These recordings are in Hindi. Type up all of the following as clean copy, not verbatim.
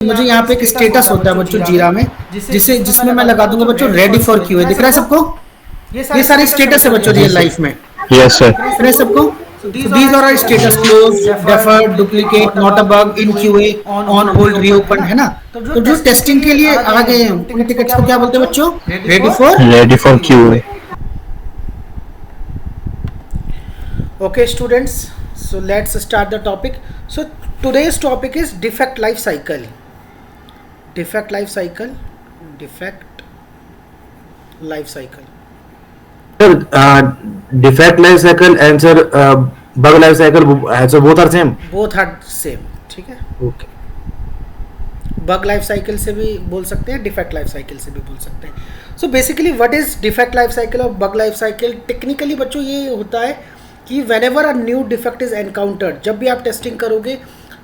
मुझे यहाँ पे एक स्टेटस होता है बच्चों जीरा में, जिसमें मैं लगा दूंगा बच्चों रेडी फॉर क्यूए। दिख रहा है सबको? ये सारे स्टेटस है बच्चों जी रियल सर। लाइफ में। Yes sir. दिख रहा है सबको? So these are are status close, defer, duplicate, not a bug, in QA, on hold, reopen, है ना? तो जो टेस्टिंग के लिए आ गए हैं उन टिकट्स को क्या बोलते हैं बच्चों? Ready for. Ready for Q. Okay students, so let's start the topic. So today's topic is defect life cycle. Defect life cycle. Defect life cycle. Sir, defect life cycle and sir, bug life cycle. So both are same. Both are same. ठीक है? Okay. बग लाइफ साइकिल से भी बोल सकते हैं, डिफेक्ट लाइफ साइकिल से भी बोल सकते हैं. So basically what is defect life cycle और बग लाइफ साइकिल? टेक्निकली बच्चों ये होता है कि when ever a new defect is encountered, जब भी आप टेस्टिंग करोगे,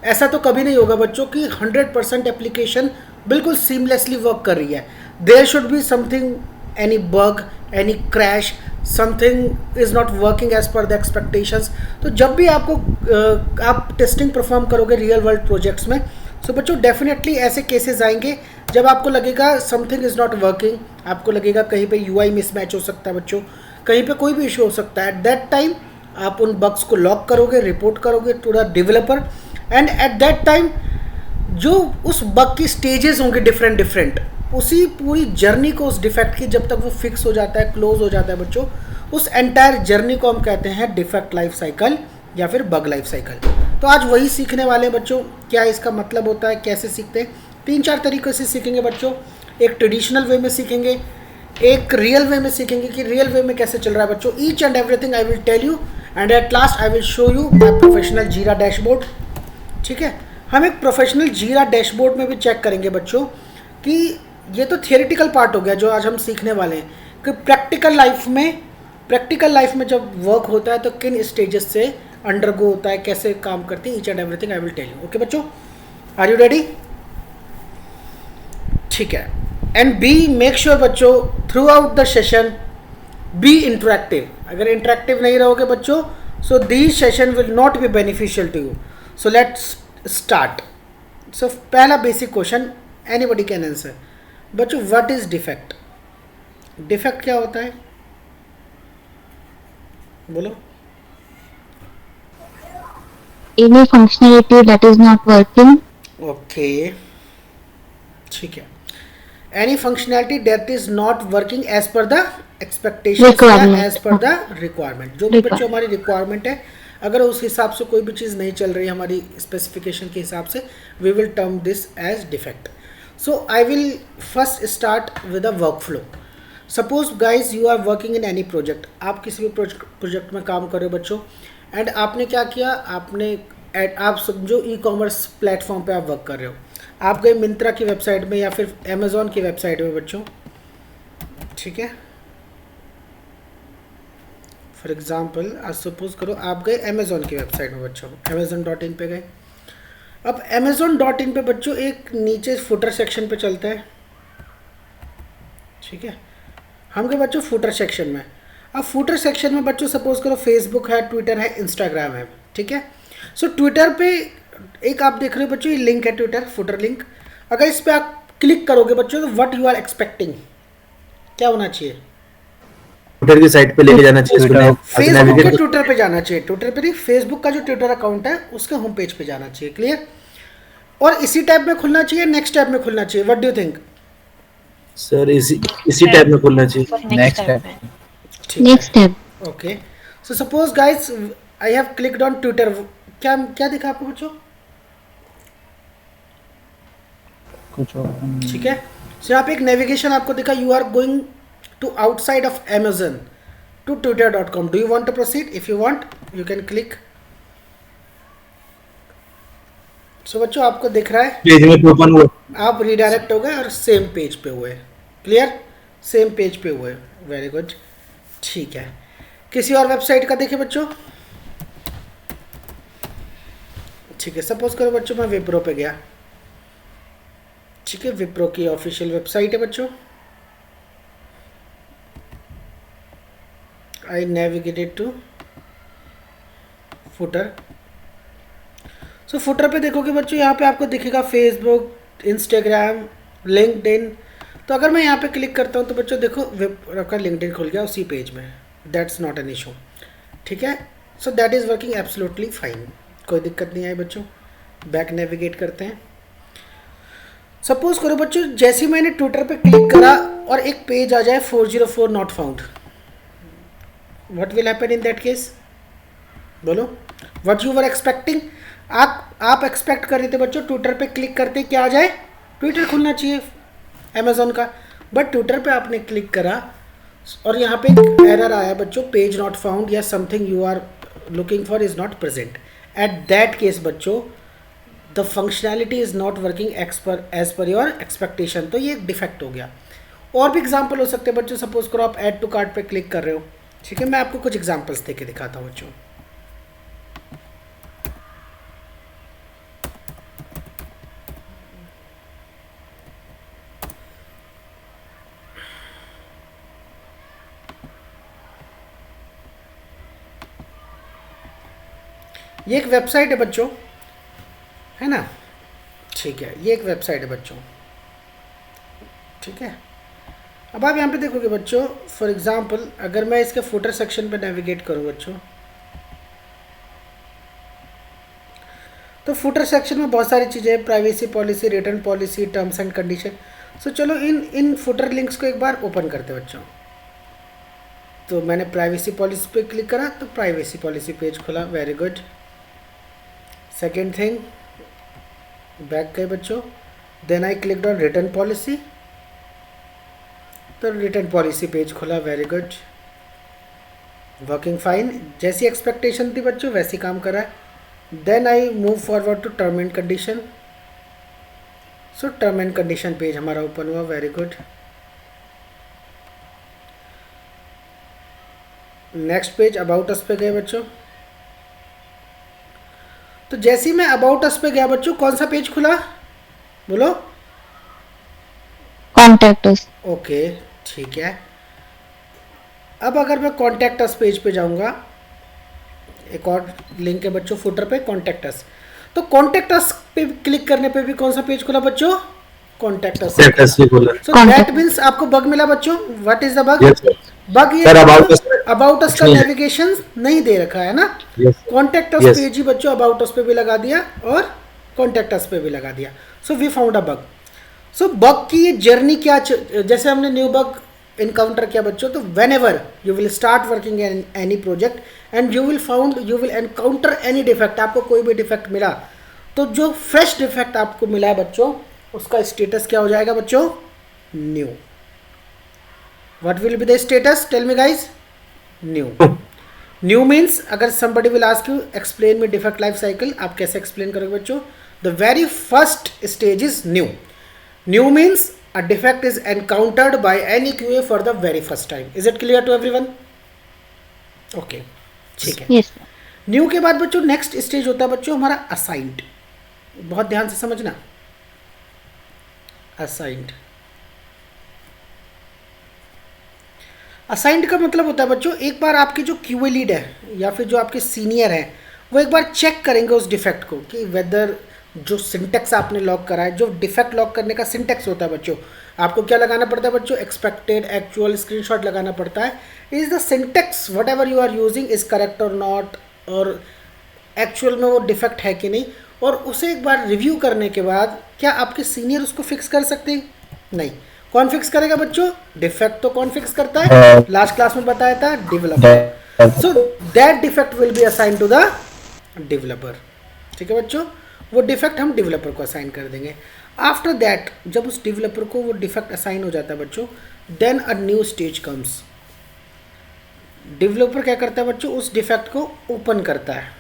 ऐसा तो कभी नहीं होगा बच्चों कि 100% एप्लीकेशन बिल्कुल सीमलेसली वर्क कर रही है. There should be something, any bug, any crash, something is not working as per the expectations. तो जब भी आपको आप टेस्टिंग परफॉर्म करोगे रियल वर्ल्ड प्रोजेक्ट्स में, सो बच्चों डेफिनेटली ऐसे केसेस आएंगे जब आपको लगेगा समथिंग इज़ नॉट वर्किंग, आपको लगेगा कहीं पे यूआई मिसमैच हो सकता है बच्चों, कहीं पे कोई भी इशू हो सकता है. एट दैट टाइम आप उन बग्स को लॉक करोगे, रिपोर्ट करोगे to the developer, and at that time जो उस बग की स्टेजेस होंगे डिफरेंट, उसी पूरी जर्नी को, उस डिफेक्ट की, जब तक वो फिक्स हो जाता है, क्लोज हो जाता है बच्चों, उस एंटायर जर्नी को हम कहते हैं डिफेक्ट लाइफ साइकिल या फिर बग लाइफ साइकिल. तो आज वही सीखने वाले हैं बच्चों. क्या इसका मतलब होता है, कैसे सीखते हैं? 3-4 तरीक़ों से सीखेंगे बच्चों. एक ट्रेडिशनल वे में सीखेंगे, एक रियल वे में सीखेंगे कि रियल वे में कैसे चल रहा है बच्चों. Each and everything I will tell you, and at last I will show you my professional Jira dashboard. ठीक है? हम एक प्रोफेशनल जीरा डैशबोर्ड में भी चेक करेंगे बच्चों कि ये तो थियोरेटिकल पार्ट हो गया जो आज हम सीखने वाले हैं, कि प्रैक्टिकल लाइफ में जब वर्क होता है तो किन स्टेजेस से अंडरगो होता है, कैसे काम करती है. Each and everything I will tell you. Okay बच्चों, आर यू रेडी? ठीक है. एंड बी मेक श्योर बच्चों throughout the session be interactive. अगर इंटरेक्टिव नहीं रहोगे बच्चों, so this session will not be beneficial to you. So let's start. So पहला basic question, anybody can answer बच्चों. What is defect? डिफेक्ट क्या होता है, बोलो. Any functionality that is not working. Okay, ठीक है. Any functionality that is not working as per the expectation, as per the requirement. जो भी बच्चों हमारी रिक्वायरमेंट है, अगर उस हिसाब से कोई भी चीज़ नहीं चल रही हमारी स्पेसिफिकेशन के हिसाब से, we will term this as defect. So I will first start with a workflow. Suppose guys you are working in any project. आप किसी भी प्रोजेक्ट में काम कर रहे हो बच्चों, एंड आपने क्या किया, आप समझो ई कॉमर्स प्लेटफॉर्म पे आप वर्क कर रहे हो. आप गए मिंत्रा की वेबसाइट में या फिर अमेज़ॉन की वेबसाइट में बच्चों. ठीक है? फॉर एग्जांपल आज सपोज करो आप गए अमेज़ॉन की वेबसाइट में बच्चों, amazon.in पे गए. अब amazon.in पे बच्चों एक नीचे फुटर सेक्शन पे चलता है. ठीक है? हम गए बच्चों फुटर सेक्शन में. अब फुटर सेक्शन में बच्चों सपोज करो फेसबुक है, ट्विटर है, इंस्टाग्राम है. ठीक है? सो ट्विटर पे एक आप देख रहे हो बच्चों, ये लिंक है ट्विटर फुटर लिंक. अगर इस पर आप क्लिक करोगे बच्चों तो व्हाट यू आर एक्सपेक्टिंग, क्या होना चाहिए? ट्विटर की साइट पे लेके जाना चाहिए. फेसबुक के ट्विटर पे जाना चाहिए. ट्विटर पे नहीं, फेसबुक का जो ट्विटर अकाउंट है उसके होम पेज पे जाना चाहिए. क्लियर? और इसी टैब में खुलना चाहिए, नेक्स्ट टैब में खुलना चाहिए? What do you think? Sir इसी टैब में खुलना चाहिए. Next step. Okay. So suppose guys I have clicked on Twitter. क्या दिखा आपको बच्चों? ठीक है? सो यहाँ पे एक नेविगेशन आपको दिखा, you are going to outside of Amazon to twitter.com. Do you want to proceed? If you want you can click. So बच्चों आपको दिख रहा है पेज में ओपन हुआ, आप रिडायरेक्ट हो गए और सेम पेज पे हुए. क्लियर? सेम पेज पे हुए. Very good. ठीक है. किसी और वेबसाइट का देखिए बच्चों. ठीक है, सपोज करो बच्चों मैं विप्रो पे गया. ठीक है? विप्रो की ऑफिशियल वेबसाइट है बच्चों. I navigated to footer. So footer पे देखोगे बच्चों, यहाँ पे आपको दिखेगा फेसबुक, इंस्टाग्राम, लिंक्डइन। तो अगर मैं यहाँ पे क्लिक करता हूँ तो बच्चों देखो आपका लिंक्डइन खुल गया उसी पेज में, दैट्स नॉट एन इशू, ठीक है। So that is working absolutely fine, कोई दिक्कत नहीं आई बच्चों। बैक नेविगेट करते हैं। सपोज करो बच्चों जैसे ही मैंने ट्विटर पे क्लिक करा और एक पेज आ जाए 404 not found, what will happen in that case? बोलो, व्हाट यू वर एक्सपेक्टिंग? आप एक्सपेक्ट कर रहे थे बच्चों ट्विटर पे क्लिक करते क्या आ जाए, ट्विटर खुलना चाहिए अमेजोन का, बट ट्विटर पे आपने क्लिक करा और यहाँ पे एक एरर आया बच्चों, पेज नॉट फाउंड या something you are looking for is not present. At that case बच्चों the functionality is not working as per your expectation, तो ये एक डिफेक्ट हो गया। और भी एग्जाम्पल हो सकते हैं बच्चों, सपोज करो आप ऐड टू कार्ट पे क्लिक कर रहे हो, ठीक है, मैं आपको कुछ एग्जाम्पल्स दे के दिखाता हूँ बच्चों। ये एक वेबसाइट है बच्चों, है ना, ठीक है, ये एक वेबसाइट है बच्चों, ठीक है। अब आप यहाँ पे देखोगे बच्चों, फॉर एग्जांपल अगर मैं इसके फुटर सेक्शन पे नेविगेट करूँ बच्चों, तो फुटर सेक्शन में बहुत सारी चीज़ें हैं, privacy policy, return policy, terms and condition. So चलो इन फुटर लिंक्स को एक बार ओपन करते हैं बच्चों। तो मैंने प्राइवेसी पॉलिसी पे क्लिक करा तो प्राइवेसी पॉलिसी पेज खुला, very good. Second thing, back गए बच्चों, then I click on return policy, तो रिटर्न पॉलिसी पेज खुला, वेरी गुड, वर्किंग फाइन, जैसी एक्सपेक्टेशन थी बच्चों वैसी काम करा है। Then I move forward to term and condition, so term and condition page हमारा ओपन हुआ, very good. Next page about us पे गए बच्चों, तो जैसे ही मैं अबाउट अस पे गया बच्चों कौन सा पेज खुला, बोलो? Contact us. ओके, ठीक है। अब अगर मैं कॉन्टैक्ट अस पेज पे जाऊंगा, एक और लिंक है बच्चों फुटर पे, कॉन्टैक्ट अस, तो कॉन्टैक्ट अस पे क्लिक करने पे भी कौन सा पेज खुला बच्चों? Contact us. So that means आपको बग मिला बच्चों। What is the bug? Bug ये अबाउट अस का नेविगेशन नहीं दे रखा है ना, कॉन्टैक्ट अस पेज ही बच्चों अबाउट अस पे भी लगा दिया और कॉन्टैक्ट अस पे भी लगा दिया। So we found a bug. So bug की ये जर्नी क्या, जैसे हमने न्यू बग इनकाउंटर किया बच्चों, तो when ever you will start working in any project and you will encounter any defect, आपको कोई भी डिफेक्ट मिला तो जो फ्रेश डिफेक्ट आपको मिला है बच्चों उसका स्टेटस क्या हो जाएगा बच्चों? New. What will be the status, tell me guys? New. New means अगर somebody will ask you explain me defect life cycle, आप कैसे एक्सप्लेन करोगे बच्चों? The very first stage is new. New means a defect is encountered by any QA for the very first time. Is it clear to everyone? Okay, ठीक है। Yes. न्यू के बाद बच्चों नेक्स्ट स्टेज होता है बच्चों हमारा असाइंड, बहुत ध्यान से समझना। असाइंड, असाइंड का मतलब होता है बच्चों एक बार आपके जो क्यूए लीड है या फिर जो आपके सीनियर हैं वो एक बार चेक करेंगे उस डिफेक्ट को कि वेदर जो सिंटेक्स आपने लॉक करा है, जो डिफेक्ट लॉक करने का सिंटेक्स होता है बच्चों, आपको क्या लगाना पड़ता है बच्चों? एक्सपेक्टेड एक्चुअल स्क्रीनशॉट लगाना पड़ता है। Is the syntax whatever you are using is correct और नॉट, और एक्चुअल में वो डिफेक्ट है कि नहीं, और उसे एक बार रिव्यू करने के बाद क्या आपके सीनियर उसको फिक्स कर सकते हैं? नहीं। कौन फिक्स करेगा बच्चों? डिफेक्ट तो कौन फिक्स करता है? लास्ट क्लास में बताया था, developer. So that defect will be assign to the developer, ठीक है बच्चों, वो डिफेक्ट हम डेवलपर को असाइन कर देंगे। आफ्टर दैट जब उस डेवलपर को वो डिफेक्ट असाइन हो जाता है बच्चों, then a new stage comes. Developer क्या करता है बच्चों? उस डिफेक्ट को ओपन करता है।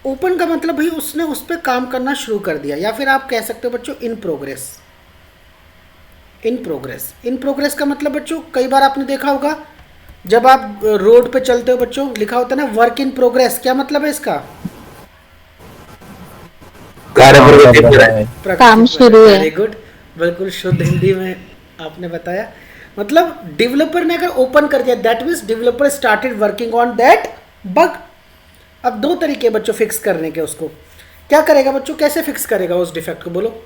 ओपन का मतलब भाई उसने उस पर काम करना शुरू कर दिया, या फिर आप कह सकते हो बच्चों in progress. In progress, in progress का मतलब बच्चों कई बार आपने देखा होगा जब आप रोड पे चलते हो बच्चों लिखा होता है ना वर्क इन प्रोग्रेस, क्या मतलब है इसका? काम शुरू है। वेरी गुड, बिल्कुल शुद्ध हिंदी में आपने बताया। मतलब डेवलपर ने अगर ओपन कर दिया that means developer started working on that bug. अब दो तरीके बच्चों फिक्स करने के उसको, क्या करेगा बच्चों, कैसे फिक्स करेगा उस डिफेक्ट को, बोलो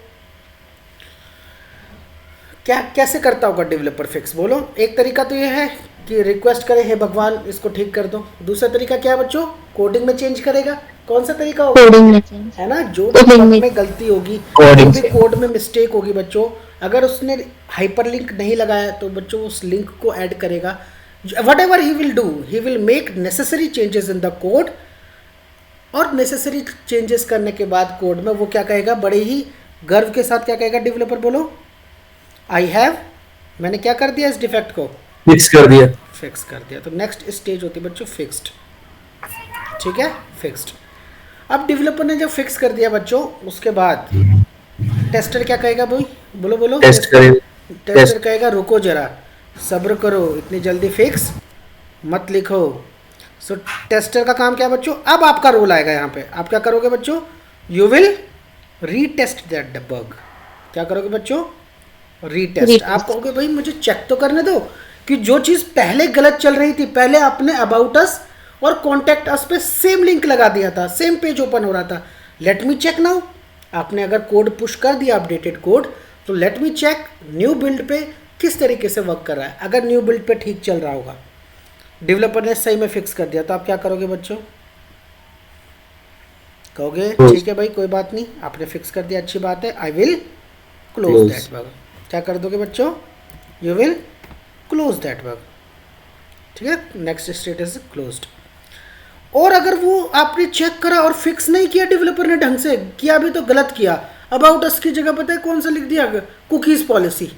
क्या कैसे करता होगा डेवलपर फिक्स, बोलो। एक तरीका तो ये है कि रिक्वेस्ट करे, हे भगवान इसको ठीक कर दो। दूसरा तरीका क्या है बच्चों, कोडिंग में चेंज करेगा। कौन सा तरीका होगा, कोडिंग में चेंज, है ना, जो भी कोडिंग बग में में गलती होगी, Coding जो भी से। कोड में मिस्टेक होगी बच्चों, अगर उसने हाइपरलिंक नहीं लगाया तो बच्चों उस लिंक को ऐड करेगा। What ever he will do, he will make necessary changes in the code, और नेसेसरी चेंजेस करने के बाद कोड में वो क्या कहेगा, बड़े ही गर्व के साथ क्या कहेगा डेवलपर, बोलो, आई हैव, मैंने क्या कर दिया, इस डिफेक्ट को फिक्स कर दिया। फिक्स कर दिया। तो नेक्स्ट स्टेज होती है बच्चों फिक्स्ड, ठीक है, फिक्स्ड। अब डेवलपर ने जब फिक्स कर दिया बच्चों, उसके बाद टेस्टर क्या कहेगा भाई, बोलो बोलो, टेस्ट करें। Tester test. कहेगा रुको जरा, सब्र करो, इतनी जल्दी फिक्स मत लिखो। सो टेस्टर का काम क्या है बच्चों, अब आपका रोल आएगा यहाँ पे, आप क्या करोगे बच्चों, you will retest that bug. क्या करोगे बच्चों, रीटेस्ट। Retest. आप कहोगे भाई मुझे चेक तो करने दो कि जो चीज़ पहले गलत चल रही थी, पहले आपने अबाउट अस और कॉन्टैक्ट अस पे सेम लिंक लगा दिया था, सेम पेज ओपन हो रहा था, लेट मी चेक नाउ। आपने अगर कोड पुश कर दिया अपडेटेड कोड, तो let me check new build पे किस तरीके से वर्क कर रहा है। अगर न्यू बिल्ड पे ठीक चल रहा होगा, डेवलपर ने सही में फिक्स कर दिया, तो आप क्या करोगे बच्चों, कहोगे ठीक है भाई कोई बात नहीं, आपने फिक्स कर दिया, अच्छी बात है, I will close Close. That bug. क्या कर दोगे बच्चों, you will close that bug, ठीक है, नेक्स्ट स्टेटस क्लोज्ड। और अगर वो आपने चेक करा और फिक्स नहीं किया डेवलपर ने ढंग से किया, भी तो गलत किया, अबाउट अस की जगह पता है कौन सा लिख दिया, कुकीज़ पॉलिसी,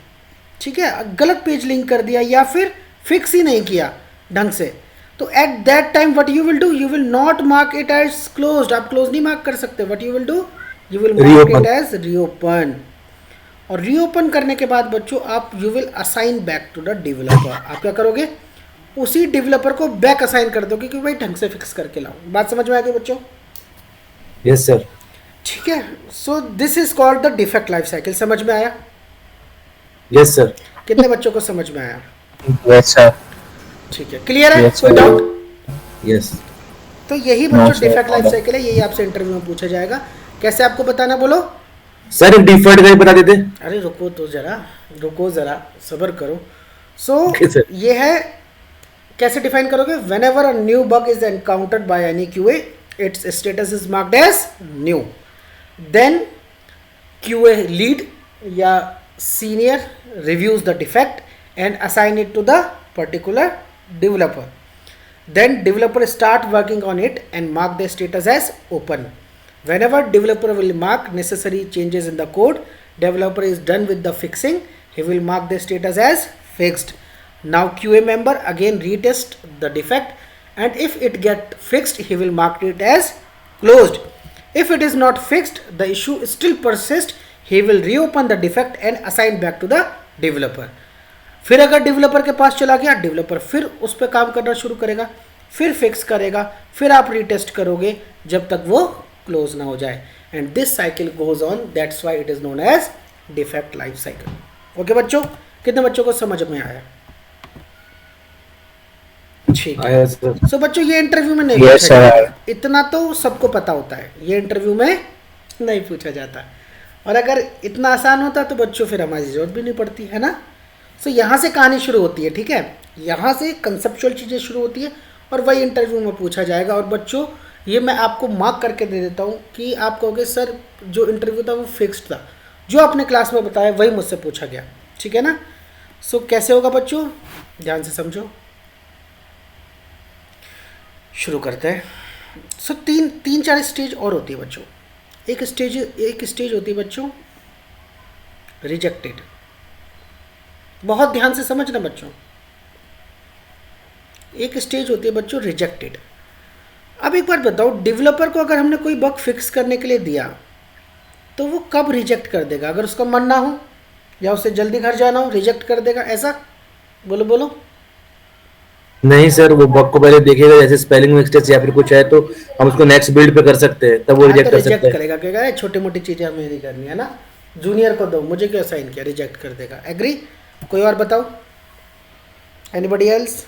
ठीक है, गलत पेज लिंक कर दिया, या फिर फिक्स ही नहीं किया ढंग से, तो at that time what you will do, you will not mark it as closed. आप क्लोज नहीं मार्क कर सकते, what you will do, you will mark Reopen. It as reopen. और रीओपन करने के बाद बच्चों आप you will assign back to the developer. आप क्या करोगे, उसी डेवलपर को बैक असाइन कर दोगे कि भाई ढंग से फिक्स करके लाओ। बात समझ में आ गई बच्चों, यस सर। ठीक है। So this is called the defect life cycle. समझ में आया, यस सर। कितने बच्चों को समझ में आया, यस सर। ठीक है, क्लियर है, Yes, कोई sir. डाउट। यस। तो यही No, बच्चों sir. डिफेक्ट लाइफ साइकिल है, यही आपसे इंटरव्यू में पूछा जाएगा। कैसे आपको बताना, बोलो। सर एक डिफॉल्ट का ही बता देते। अरे रुको तो जरा, रुको जरा, सब्र करो। सो Okay, sir. ये है, कैसे डिफाइन करोगे, whenever a new bug is encountered by any QA, its status is marked as new, then QA lead या senior reviews the defect and assign it to the particular developer. Then developer start working on it and mark the status as open. Whenever developer will mark necessary changes in the code, developer is done with the fixing, he will mark the status as fixed. Now QA member again retest the defect and if it get fixed, he will mark it as closed. If it is not fixed, the issue still persists, he will reopen the defect and assign back to the developer. फिर अगर डेवलपर के पास चला गया, डेवलपर फिर उस पर काम करना शुरू करेगा, फिर फिक्स करेगा, फिर आप रीटेस्ट करोगे जब तक वो क्लोज ना हो जाए। And this cycle goes on, that's why it is known as defect life cycle. Okay बच्चों, कितने बच्चों को समझ में आया, ठीक है। आया सर। सो बच्चों ये इंटरव्यू में नहीं Yes, पूछा sir. जाता, इतना तो सबको पता होता है, ये इंटरव्यू में नहीं पूछा जाता। और अगर इतना आसान होता तो बच्चों फिर हमारी जरूरत भी नहीं पड़ती, है ना। सो यहाँ से कहानी शुरू होती है, ठीक है, यहाँ से कंसेप्चुअल चीज़ें शुरू होती है और वही इंटरव्यू में पूछा जाएगा। और बच्चों ये मैं आपको मार्क करके दे देता हूँ कि आप कहोगे सर जो इंटरव्यू था वो फिक्स्ड था, जो आपने क्लास में बताया वही मुझसे पूछा गया, ठीक है ना। सो कैसे होगा बच्चों, ध्यान से समझो, शुरू करते हैं। सो तीन चार स्टेज और होती है बच्चों। एक स्टेज होती है बच्चों रिजेक्टेड। बहुत ध्यान से समझना बच्चों, एक स्टेज होती है बच्चों रिजेक्टेड। अब एक बार बताओ, डेवलपर को अगर हमने कोई बग फिक्स करने के लिए दिया तो वो कब रिजेक्ट कर देगा, अगर उसका मन ना हो या उसे जल्दी घर जाना हो, रिजेक्ट कर देगा, ऐसा बोलो बोलो। नहीं सर, वो बग को पहले देखेगा, जैसे स्पेलिंग मिस्टेक्स या फिर कुछ है तो हम उसको नेक्स्ट बिल्ड पे कर सकते हैं, तब वो हाँ, रिजेक्ट तो कर सकते हैं। करेगा, कहेगा छोटी मोटी चीज़ें हमें नहीं करनी है ना, जूनियर को दो, मुझे क्यों असाइन किया, रिजेक्ट कर देगा। एग्री। कोई और बताओ, एनीबॉडी एल्स।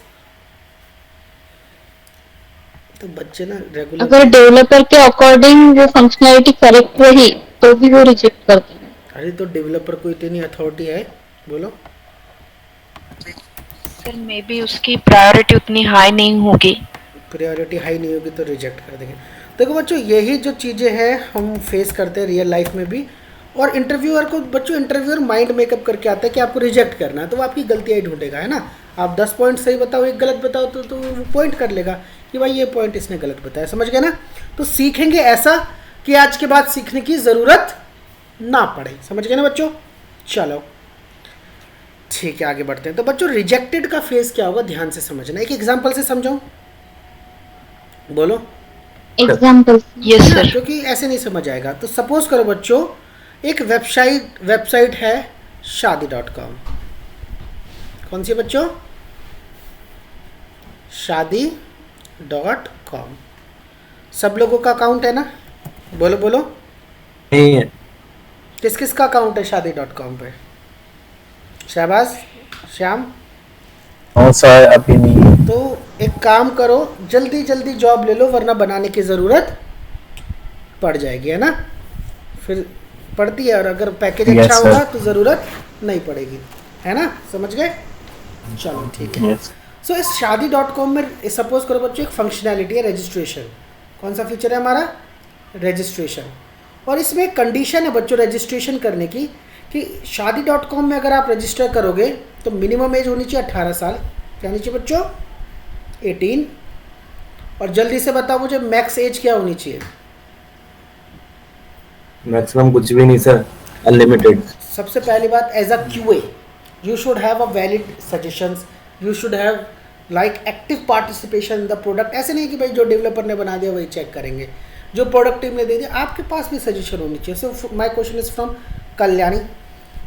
तो बच्चे ना रेगुलर, अगर डेवलपर के अकॉर्डिंग वो फंक्शनैलिटी करेक्ट रही तो भी वो रिजेक्ट करते हैं। अरे तो डेवलपर को इतनी अथॉरिटी है, बोलो। सर मे बी उसकी प्रायोरिटी उतनी हाई नहीं होगी। प्रायोरिटी हाई नहीं होगी तो रिजेक्ट कर देंगे। देखो बच्चों, यही जो चीज़ें हैं हम फेस करते हैं रियल लाइफ में भी। और इंटरव्यूअर को बच्चों, इंटरव्यूअर माइंड मेकअप करके आता है कि आपको रिजेक्ट करना है, तो वो आपकी गलतियाँ ही ढूंढेगा, है ना। आप 10 पॉइंट सही बताओ, एक गलत बताओ, तो वो पॉइंट कर लेगा कि भाई ये पॉइंट इसने गलत बताया, समझ गए ना। तो सीखेंगे ऐसा कि आज के बाद सीखने की ज़रूरत ना पड़े, समझ गए ना बच्चों। चलो ठीक है, आगे बढ़ते हैं। तो बच्चों रिजेक्टेड का फेस क्या होगा, ध्यान से समझना। एक एग्जांपल से समझाऊं, बोलो। एग्जाम्पल। यस है ना, सर। क्योंकि ऐसे नहीं समझ आएगा। तो सपोज करो बच्चों, एक वेबसाइट है शादी.com। कौन सी बच्चों? शादी.com। सब लोगों का अकाउंट है ना, बोलो बोलो। नहीं है। किस किस का अकाउंट है शादी.com पे? शहबाज, श्याम। नो सर अभी नहीं। तो एक काम करो, जल्दी जल्दी जॉब ले लो, वरना बनाने की ज़रूरत पड़ जाएगी, है ना। फिर पड़ती है, और अगर पैकेज Yes, अच्छा sir. होगा तो ज़रूरत नहीं पड़ेगी, है ना, समझ गए। चलो ठीक है। यस सो इस शादी.com में सपोज करो बच्चों, एक फंक्शनैलिटी है रजिस्ट्रेशन। कौन सा फीचर है हमारा? रजिस्ट्रेशन। और इसमें एक कंडीशन है बच्चों रजिस्ट्रेशन करने की, कि शादी.com में अगर आप रजिस्टर करोगे तो मिनिमम एज होनी चाहिए 18 साल। क्या होनी चाहिए बच्चों? 18। और जल्दी से बताओ मुझे, मैक्स एज क्या होनी चाहिए? मैक्सिमम कुछ भी नहीं सर, अनलिमिटेड। सबसे पहली बात, as a QA you should have a valid suggestions, you should have like active participation in the product. ऐसे नहीं कि भाई जो डेवलपर ने बना दिया वही चेक करेंगे, जो प्रोडक्ट टीम ने दे दिया, आपके पास भी सजेशन होनी चाहिए। So my question is from Kalyani,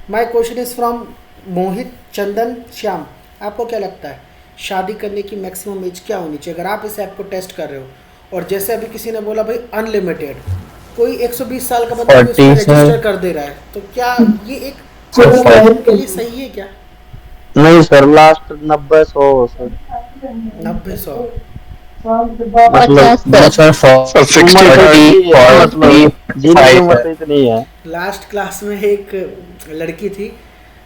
my question is from Mohit, Chandan, Shyam. आपको क्या लगता है शादी करने की मैक्सिमम एज क्या होनी चाहिए अगर आप इस ऐप को टेस्ट कर रहे हो? और जैसे अभी किसी ने बोला भाई अनलिमिटेड, कोई 120 साल का बंदा भी उसमें 40 सर। रजिस्टर कर दे रहा है, तो क्या ये एक के लिए सही है क्या? नहीं सर, लास्ट 90-100 सर। 90-100? मतलब सर सर 60-40 जिनकी उम्र इतनी है। लास्ट क्लास में एक लड़की थी,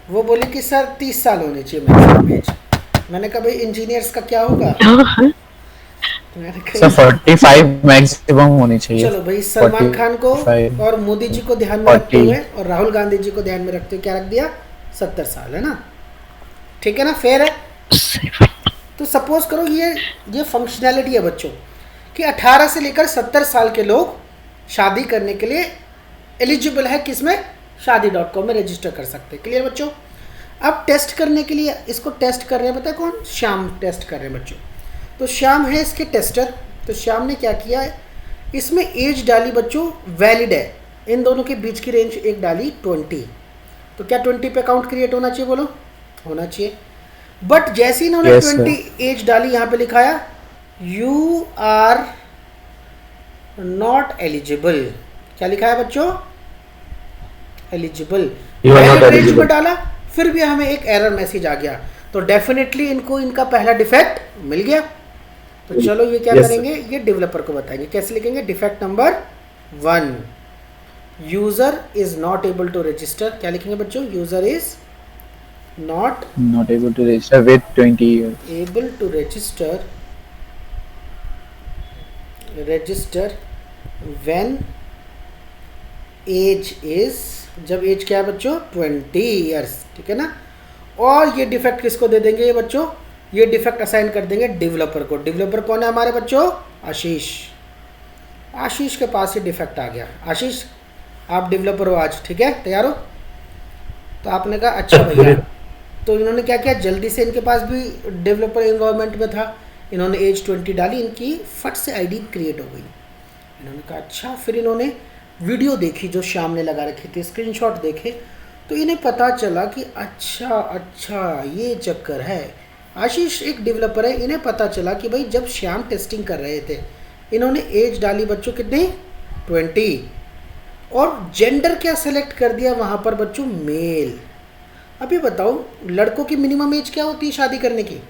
वो बोली कि सर 30 साल होने चाहिए मैक्सिमम एज। मैंने कहा भाई इंजीनियर्स का क्या होगा? मैंने सर कहा 45 मैक्सिमम होनी चाहिए। चलो भाई, सलमान खान को 45 और मोदी जी को ध्यान में रखते 40 हुए और राहुल गांधी जी को ध्यान में रखते हुए क्या रख दिया? 70 साल, है ना। ठीक है ना, फेयर है। तो सपोज करो ये फंक्शनैलिटी है बच्चों कि 18 से लेकर 70 साल के लोग शादी करने के लिए एलिजिबल है, किसमें? शादी.com में रजिस्टर कर सकते हैं। क्लियर बच्चों। अब टेस्ट करने के लिए इसको टेस्ट कर रहे हैं, पता है कौन? श्याम टेस्ट कर रहे हैं बच्चों। तो श्याम है इसके टेस्टर। तो श्याम ने क्या किया है, इसमें एज डाली बच्चों, वैलिड है, इन दोनों के बीच की रेंज एक डाली 20। तो क्या 20 पे अकाउंट क्रिएट होना चाहिए? बोलो, होना चाहिए। बट जैसे इन्होंने Yes, 20 एज डाली, यहाँ पे लिखाया यू आर नॉट एलिजिबल। क्या लिखा है बच्चों? Eligible. You are not valid range eligible. में डाला, फिर भी हमें एक एरर मैसेज आ गया। तो डेफिनेटली इनको इनका पहला डिफेक्ट मिल गया। तो चलो ये क्या Yes, करेंगे, ये डेवलपर को बताएंगे। कैसे लिखेंगे? Defect number 1, user is not able to register. क्या लिखेंगे बच्चों? User is not not able to register with 20 years. able to register when age is, जब एज क्या है बच्चों? 20 ईयर्स। ठीक है ना। और ये डिफेक्ट किसको दे देंगे ये बच्चों? ये डिफेक्ट असाइन कर देंगे डेवलपर को। डेवलपर कौन है हमारे बच्चों? आशीष। आशीष के पास ये डिफेक्ट आ गया। आशीष, आप डेवलपर हो आज, ठीक है, तैयार हो? तो आपने कहा अच्छा भैया। तो इन्होंने क्या किया, जल्दी से, इनके पास भी डेवलपर इन्वायरमेंट में था, इन्होंने एज 20 डाली, इनकी फट से आईडी क्रिएट हो गई। इन्होंने कहा अच्छा। फिर इन्होंने वीडियो देखी जो श्याम ने लगा रखी थी, स्क्रीनशॉट देखे, तो इन्हें पता चला कि अच्छा ये चक्कर है। आशीष एक डेवलपर है, इन्हें पता चला कि भाई जब श्याम टेस्टिंग कर रहे थे, इन्होंने एज डाली बच्चों कितनी? 20। और जेंडर क्या सेलेक्ट कर दिया वहाँ पर बच्चों? मेल। अभी बताओ, लड़कों की मिनिमम एज क्या होती है शादी करने की?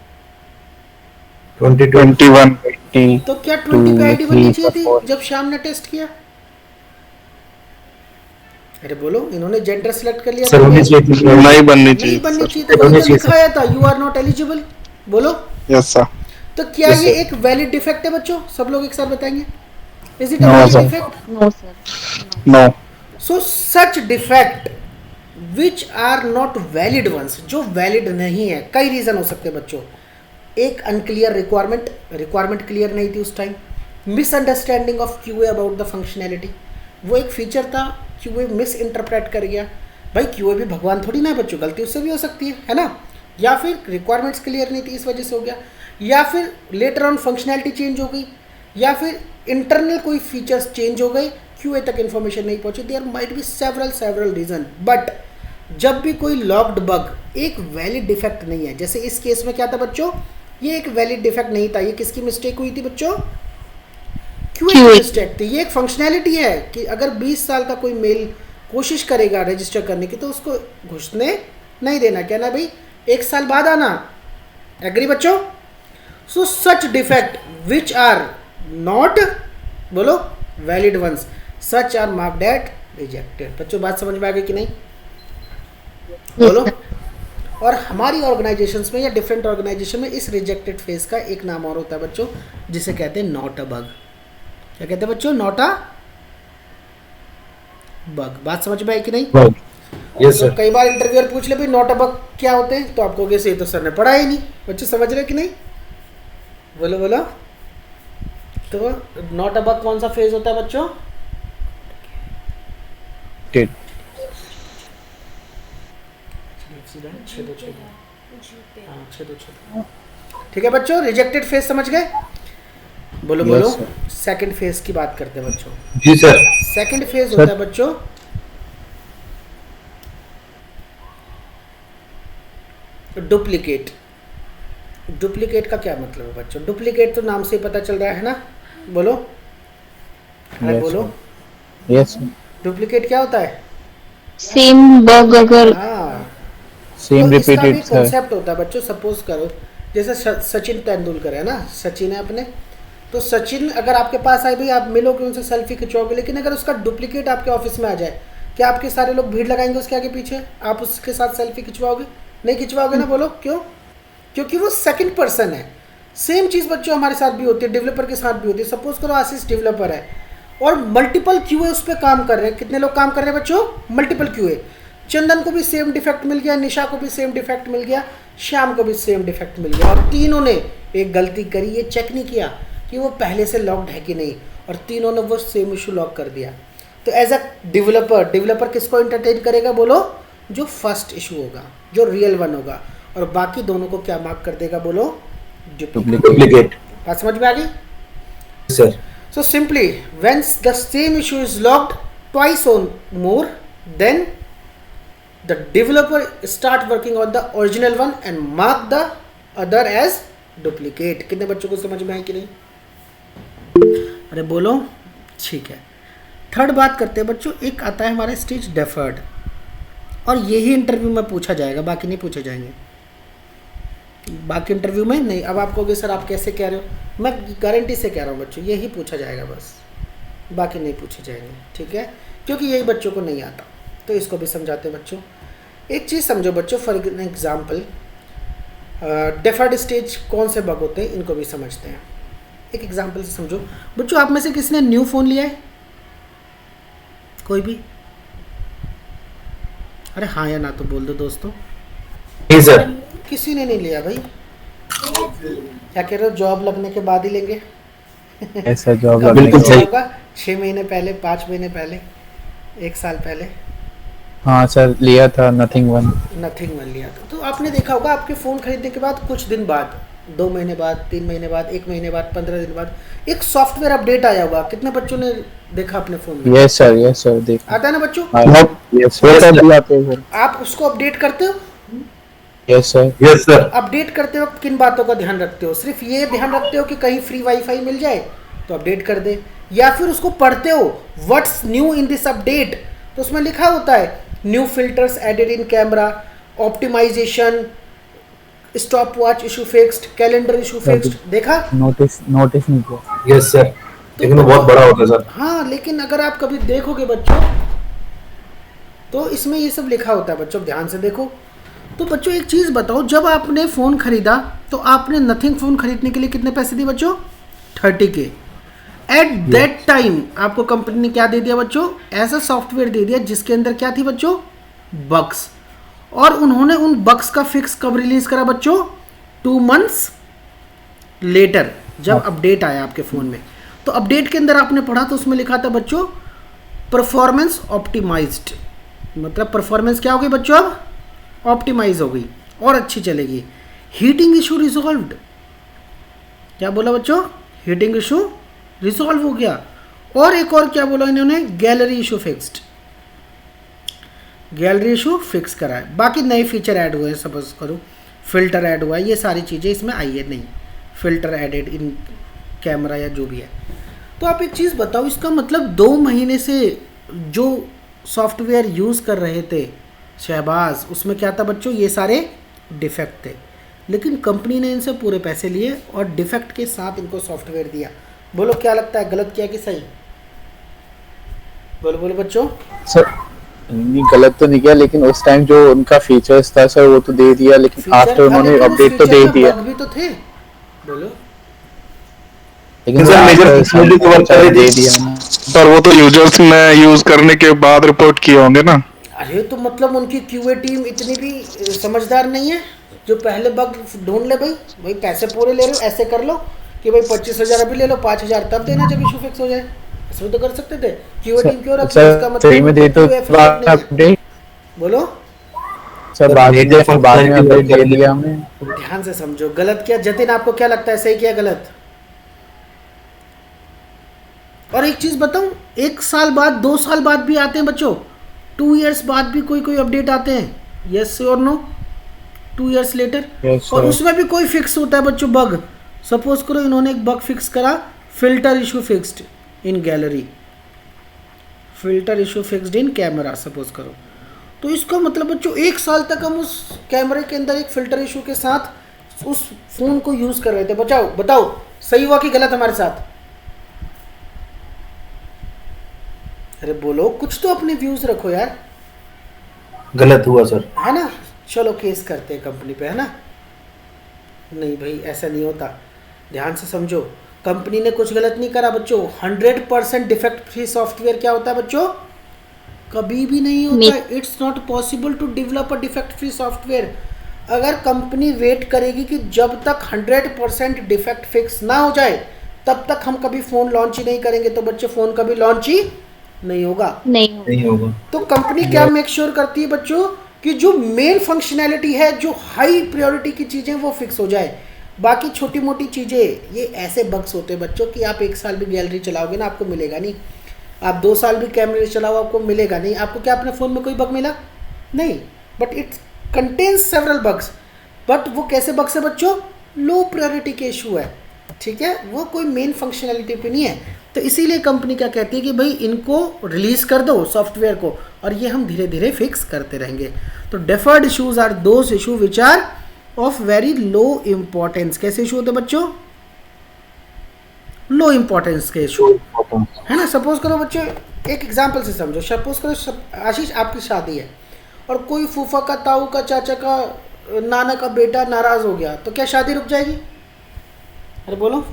22 21, 80. तो क्या 20 पे आईडी बननी चाहिए थी 3, जब श्याम ने टेस्ट किया? अरे बोलो, इन्होंने जेंडर सिलेक्ट कर लिया सर था, होनी चाहिए थी नहीं बननी नहीं चाहिए बननी सर. चाहिए, तो वही बननी तो चाहिए, लिखा आया था, यू आर नॉट एलिजिबल। बोलो, Yes sir. तो क्या Yes, ये sir. एक वैलिड डिफेक्ट है बच्चों? सब लोग एक साथ बताएंगे, is it No, valid sir. Defect? No sir. No. So such defect which are not valid ones, जो वैलिड नहीं है, कई रीजन हो सकते हैं बच्चों। एक अनक्लियर रिक्वायरमेंट क्लियर नहीं थी उस time, misunderstanding of QA about the functionality, वो एक फीचर था, क्यूए मिस इंटरप्रेट कर गया। भाई क्यूए भी भगवान थोड़ी ना है बच्चों, गलती उससे भी हो सकती है ना? या फिर रिक्वायरमेंट्स क्लियर नहीं थी इस वजह से हो गया, या फिर लेटर ऑन फंक्शनैलिटी चेंज हो गई, या फिर इंटरनल कोई फीचर्स चेंज हो गए, क्यूए तक इन्फॉर्मेशन नहीं पहुंची। There might be several reason, but जब भी कोई लॉक्ड बग एक वैलिड डिफेक्ट नहीं है, जैसे इस केस में क्या था बच्चों, ये एक वैलिड डिफेक्ट नहीं था, ये किसकी मिस्टेक हुई थी बच्चों? क्यूए की मिस्टेक थी। ये एक फंक्शनैलिटी है कि अगर 20 साल का कोई मेल कोशिश करेगा रजिस्टर करने की तो उसको घुसने नहीं देना, कहना भाई 1 साल बाद आना। एग्री बच्चों? So such defect which are not, बोलो, valid ones, such are marked at rejected. बच्चों बात समझ में आ गई कि नहीं? बोलो। और हमारी ऑर्गेनाइजेशंस में या डिफरेंट ऑर्गेनाइजेशन में इस रिजेक्टेड फेज का एक नाम और होता है बच्चों, जिसे कहते हैं नॉट अ बग। क्या कहते हैं बच्चों? Not a bug. बात समझ में आई कि नहीं? यस तो सर। कई बार इंटरव्यूअर पूछ ले भाई नॉट अ बग क्या होते हैं, तो आपको ये तो सर ने पढ़ा ही नहीं। बच्चों समझ रहे कि नहीं? बोलो बोलो। तो नॉट अ बग कौन सा फेज होता है बच्चों? Did. ठीक है बच्चों, रिजेक्टेड फेज समझ गए? बोलो Yes, बोलो। sir. सेकंड फेज की बात करते हैं बच्चों। जी सर। सेकंड फेज होता है बच्चों डुप्लीकेट। डुप्लीकेट का क्या मतलब है बच्चों? डुप्लीकेट तो नाम से ही पता चल रहा है ना? बोलो। अरे Yes, बोलो। Yes. डुप्लीकेट क्या होता है? सेम बग अगर हाँ, Same तो इसका भी repeated sir. कॉन्सेप्ट होता है बच्चों। सपोज करो जैसे सचिन तेंदुलकर है ना, सचिन है अपने, तो सचिन अगर आपके पास आए भाई, आप मिलोगे उनसे, सेल्फी खिंचवाओगे, लेकिन अगर उसका डुप्लीकेट आपके ऑफिस में आ जाए, क्या आपके सारे लोग भीड़ लगाएंगे उसके आगे पीछे? आप उसके साथ सेल्फी खिंचवाओगे? नहीं खिंचवाओगे ना? बोलो क्यों? क्योंकि वो सेकंड पर्सन है। सेम चीज़ बच्चों हमारे साथ भी होती है, डेवलपर के साथ भी होती है। सपोज करो आशीष डेवलपर है और मल्टीपल क्यूए उस पर काम कर रहे हैं। कितने लोग काम कर रहे हैं बच्चों? Multiple QA. चंदन को भी सेम डिफेक्ट मिल गया, निशा को भी सेम डिफेक्ट मिल गया, श्याम को भी सेम डिफेक्ट मिल गया, और तीनों ने एक गलती करी, ये चेक नहीं किया कि वो पहले से लॉक्ड है कि नहीं, और तीनों ने वो सेम इशू लॉक कर दिया। तो एज अ डेवलपर किसको एंटरटेन करेगा? बोलो, जो फर्स्ट इशू होगा, जो रियल वन होगा, और बाकी दोनों को क्या मार्क कर देगा? बोलो, डुप्लीकेट। डुप्लीकेट। बात समझ में आ गई? Sir. So simply, when the same issue is locked twice or more, then the developer start working on the original one and mark the other as duplicate. कितने बच्चों को समझ में आई कि नहीं? अरे बोलो। ठीक है, थर्ड बात करते हैं बच्चों। एक आता है हमारा स्टेज डेफर्ड, और यही इंटरव्यू में पूछा जाएगा, बाकी नहीं पूछे जाएंगे। बाकी इंटरव्यू में नहीं। अब आप कहोगे सर आप कैसे कह रहे हो? मैं गारंटी से कह रहा हूँ बच्चों, यही पूछा जाएगा बस, बाकी नहीं पूछे जाएंगे। ठीक है, क्योंकि यही बच्चों को नहीं आता, तो इसको भी समझाते हैं बच्चों। एक चीज़ समझो बच्चों, फॉर एग्जाम्पल डेफर्ड स्टेज कौन से बग होते हैं, इनको भी समझते हैं। एक एग्जाम्पल से समझो बच्चों। आप में से किसी ने न्यू फ़ोन लिया है? कोई भी? अरे हाँ या ना तो बोल दो दोस्तों। नहीं सर। किसी ने नहीं लिया भाई। क्या कह रहे हो? जॉब लगने के बाद ही लेंगे? ऐसा जॉब कब बिल्कुल लिया सही। होगा? 6 महीने पहले, 5 महीने पहले, 1 साल पहले? हाँ सर, लिया था नथिंग वन. नथिंग वन लिया था। तो आपने देखा होगा आपके फ़ोन खरीदने के बाद कुछ दिन बाद, 2 महीने बाद, 3 महीने बाद, 1 महीने बाद, 15 दिन बाद एक सॉफ्टवेयर अपडेट आया होगा। कितने बच्चों ने देखा अपने फ़ोन में? यस सर देख. आता है ना बच्चों? Yes sir. आप उसको अपडेट करते हो? Yes sir. Yes sir. Update करते वक्त किन बातों का ध्यान रखते हो? सिर्फ ये ध्यान रखते हो कि कहीं फ्री वाईफाई मिल जाए तो अपडेट कर दे, या फिर उसको पढ़ते हो what's new in this update? तो उसमें लिखा होता है new filters added in camera, optimization, stopwatch issue fixed, calendar issue fixed, देखा? नोटिस नहीं किया। यस सर, लेकिन वो बहुत बड़ा होता है सर। हाँ, लेकिन अगर आप कभी देखोगे बच्चों तो इसमें ये सब लिखा होता है बच्चों, ध्यान से देखो। तो बच्चों एक चीज़ बताओ, जब आपने फ़ोन ख़रीदा तो आपने नथिंग फ़ोन खरीदने के लिए कितने पैसे दिए बच्चों? 30K। एट दैट टाइम आपको कंपनी ने क्या दे दिया बच्चों? ऐसा सॉफ्टवेयर दे दिया जिसके अंदर क्या थी बच्चों? बग्स। और उन्होंने उन बग्स का फिक्स कब रिलीज़ करा बच्चों? 2 months लेटर, जब अपडेट आया आपके फ़ोन में। तो अपडेट के अंदर आपने पढ़ा तो उसमें लिखा था बच्चों परफॉर्मेंस ऑप्टिमाइज्ड, मतलब परफॉर्मेंस क्या हो गई बच्चों? अब ऑप्टिमाइज हो गई और अच्छी चलेगी। हीटिंग इशू रिजॉल्व्ड, क्या बोला बच्चों? हीटिंग इशू रिजॉल्व हो गया। और एक और क्या बोला इन्होंने? Gallery issue fixed, gallery issue fix करा है। बाकी नए फीचर ऐड हुए हैं, सपोज करो फिल्टर ऐड हुआ है, ये सारी चीज़ें इसमें आई है। नहीं, फिल्टर एडेड इन कैमरा या जो भी है। तो आप एक चीज़ बताओ, इसका मतलब 2 महीने से जो सॉफ्टवेयर यूज़ कर रहे थे शहबाज, उसमें क्या था बच्चों? ये सारे डिफेक्ट थे, लेकिन कंपनी ने इनसे पूरे पैसे लिए और डिफेक्ट के साथ इनको सॉफ्टवेयर दिया। बोलो क्या लगता है, गलत किया कि सही? बोलो बोलो बच्चों। सर नहीं, गलत तो नहीं किया, लेकिन उस टाइम जो उनका फीचर्स था सर वो तो दे दिया, लेकिन आफ्टर उन्होंने अपडेट तो दे दिया। बग भी तो थे, बोलो। लेकिन सर मेजर फंक्शनलिटी कवर कर दे दे दिया ना। सर वो तो यूजर्स ने यूज करने के बाद रिपोर्ट किए होंगे ना। अरे तो मतलब उनकी क्यूए टीम इतनी भी समझदार नहीं है जो पहले बग ढूंढ ले। भाई पैसे पूरे ले रहे हो, ऐसे कर लो कि भाई 25,000 अभी ले लो, 5,000 तब देना जब इशू फिक्स हो जाए। ऐसे तो कर सकते थे। क्यूए टीम क्यों रखी? इसका मतलब में दे तो अपडेट, बोलो। सर बाद में अपडेट दे दिया हमने। ध्यान से समझो, गलत किया। जतिन आपको क्या लगता है, सही किया गलत? और एक चीज बताऊं, 1 साल बाद 2 साल बाद भी आते हैं बच्चों, 2 years बाद भी कोई अपडेट आते हैं। यस और नो? 2 years letter. और उसमें भी कोई फिक्स होता है बच्चों बग। सपोज करो इन्होंने एक बग फिक्स करा, filter issue fixed in gallery, filter issue fixed in camera, suppose करो। तो इसका मतलब बच्चों 1 साल तक हम उस कैमरे के अंदर एक फिल्टर इशू के साथ उस फोन को यूज कर रहे थे। बताओ सही हुआ कि गलत हमारे साथ? अरे बोलो, कुछ तो अपने व्यूज रखो यार। गलत हुआ सर, है ना? चलो केस करते हैं कंपनी पे, है ना? नहीं भाई ऐसा नहीं होता, ध्यान से समझो। कंपनी ने कुछ गलत नहीं करा बच्चों। 100% डिफेक्ट फ्री सॉफ्टवेयर क्या होता है बच्चों? कभी भी नहीं होता। It's not possible to develop a defect free software. अगर कंपनी वेट करेगी कि जब तक 100% डिफेक्ट फिक्स ना हो जाए तब तक हम कभी फ़ोन लॉन्च ही नहीं करेंगे, तो बच्चे फ़ोन कभी लॉन्च ही नहीं होगा। नहीं होगा। तो कंपनी क्या मेक श्योर करती है बच्चों कि जो मेन फंक्शनैलिटी है, जो हाई प्रायोरिटी की चीज़ें वो फिक्स हो जाए। बाकी छोटी मोटी चीज़ें, ये ऐसे बग्स होते हैं बच्चों कि आप 1 साल भी गैलरी चलाओगे ना, आपको मिलेगा नहीं। आप 2 साल भी कैमरे चलाओ, आपको मिलेगा नहीं। आपको क्या अपने फ़ोन में कोई बग मिला? नहीं। But it contains several bugs. But वो कैसे बग्स है बच्चों? लो प्रायोरिटी के इशू है, ठीक है? वो कोई मेन फंक्शनैलिटी पे नहीं है। तो इसीलिए कंपनी क्या कहती है कि भाई इनको रिलीज़ कर दो सॉफ्टवेयर को, और ये हम धीरे धीरे फिक्स करते रहेंगे। तो deferred issues are those issue which are of very low importance. कैसे इशू होते हैं बच्चों? लो इम्पोर्टेंस के इशू, है ना? सपोज करो बच्चों, एक एग्जाम्पल से समझो। सपोज करो आशीष आपकी शादी है और कोई फूफा का, ताऊ का, चाचा का, नाना का बेटा नाराज़ हो गया, तो क्या शादी रुक जाएगी? अरे बोलो।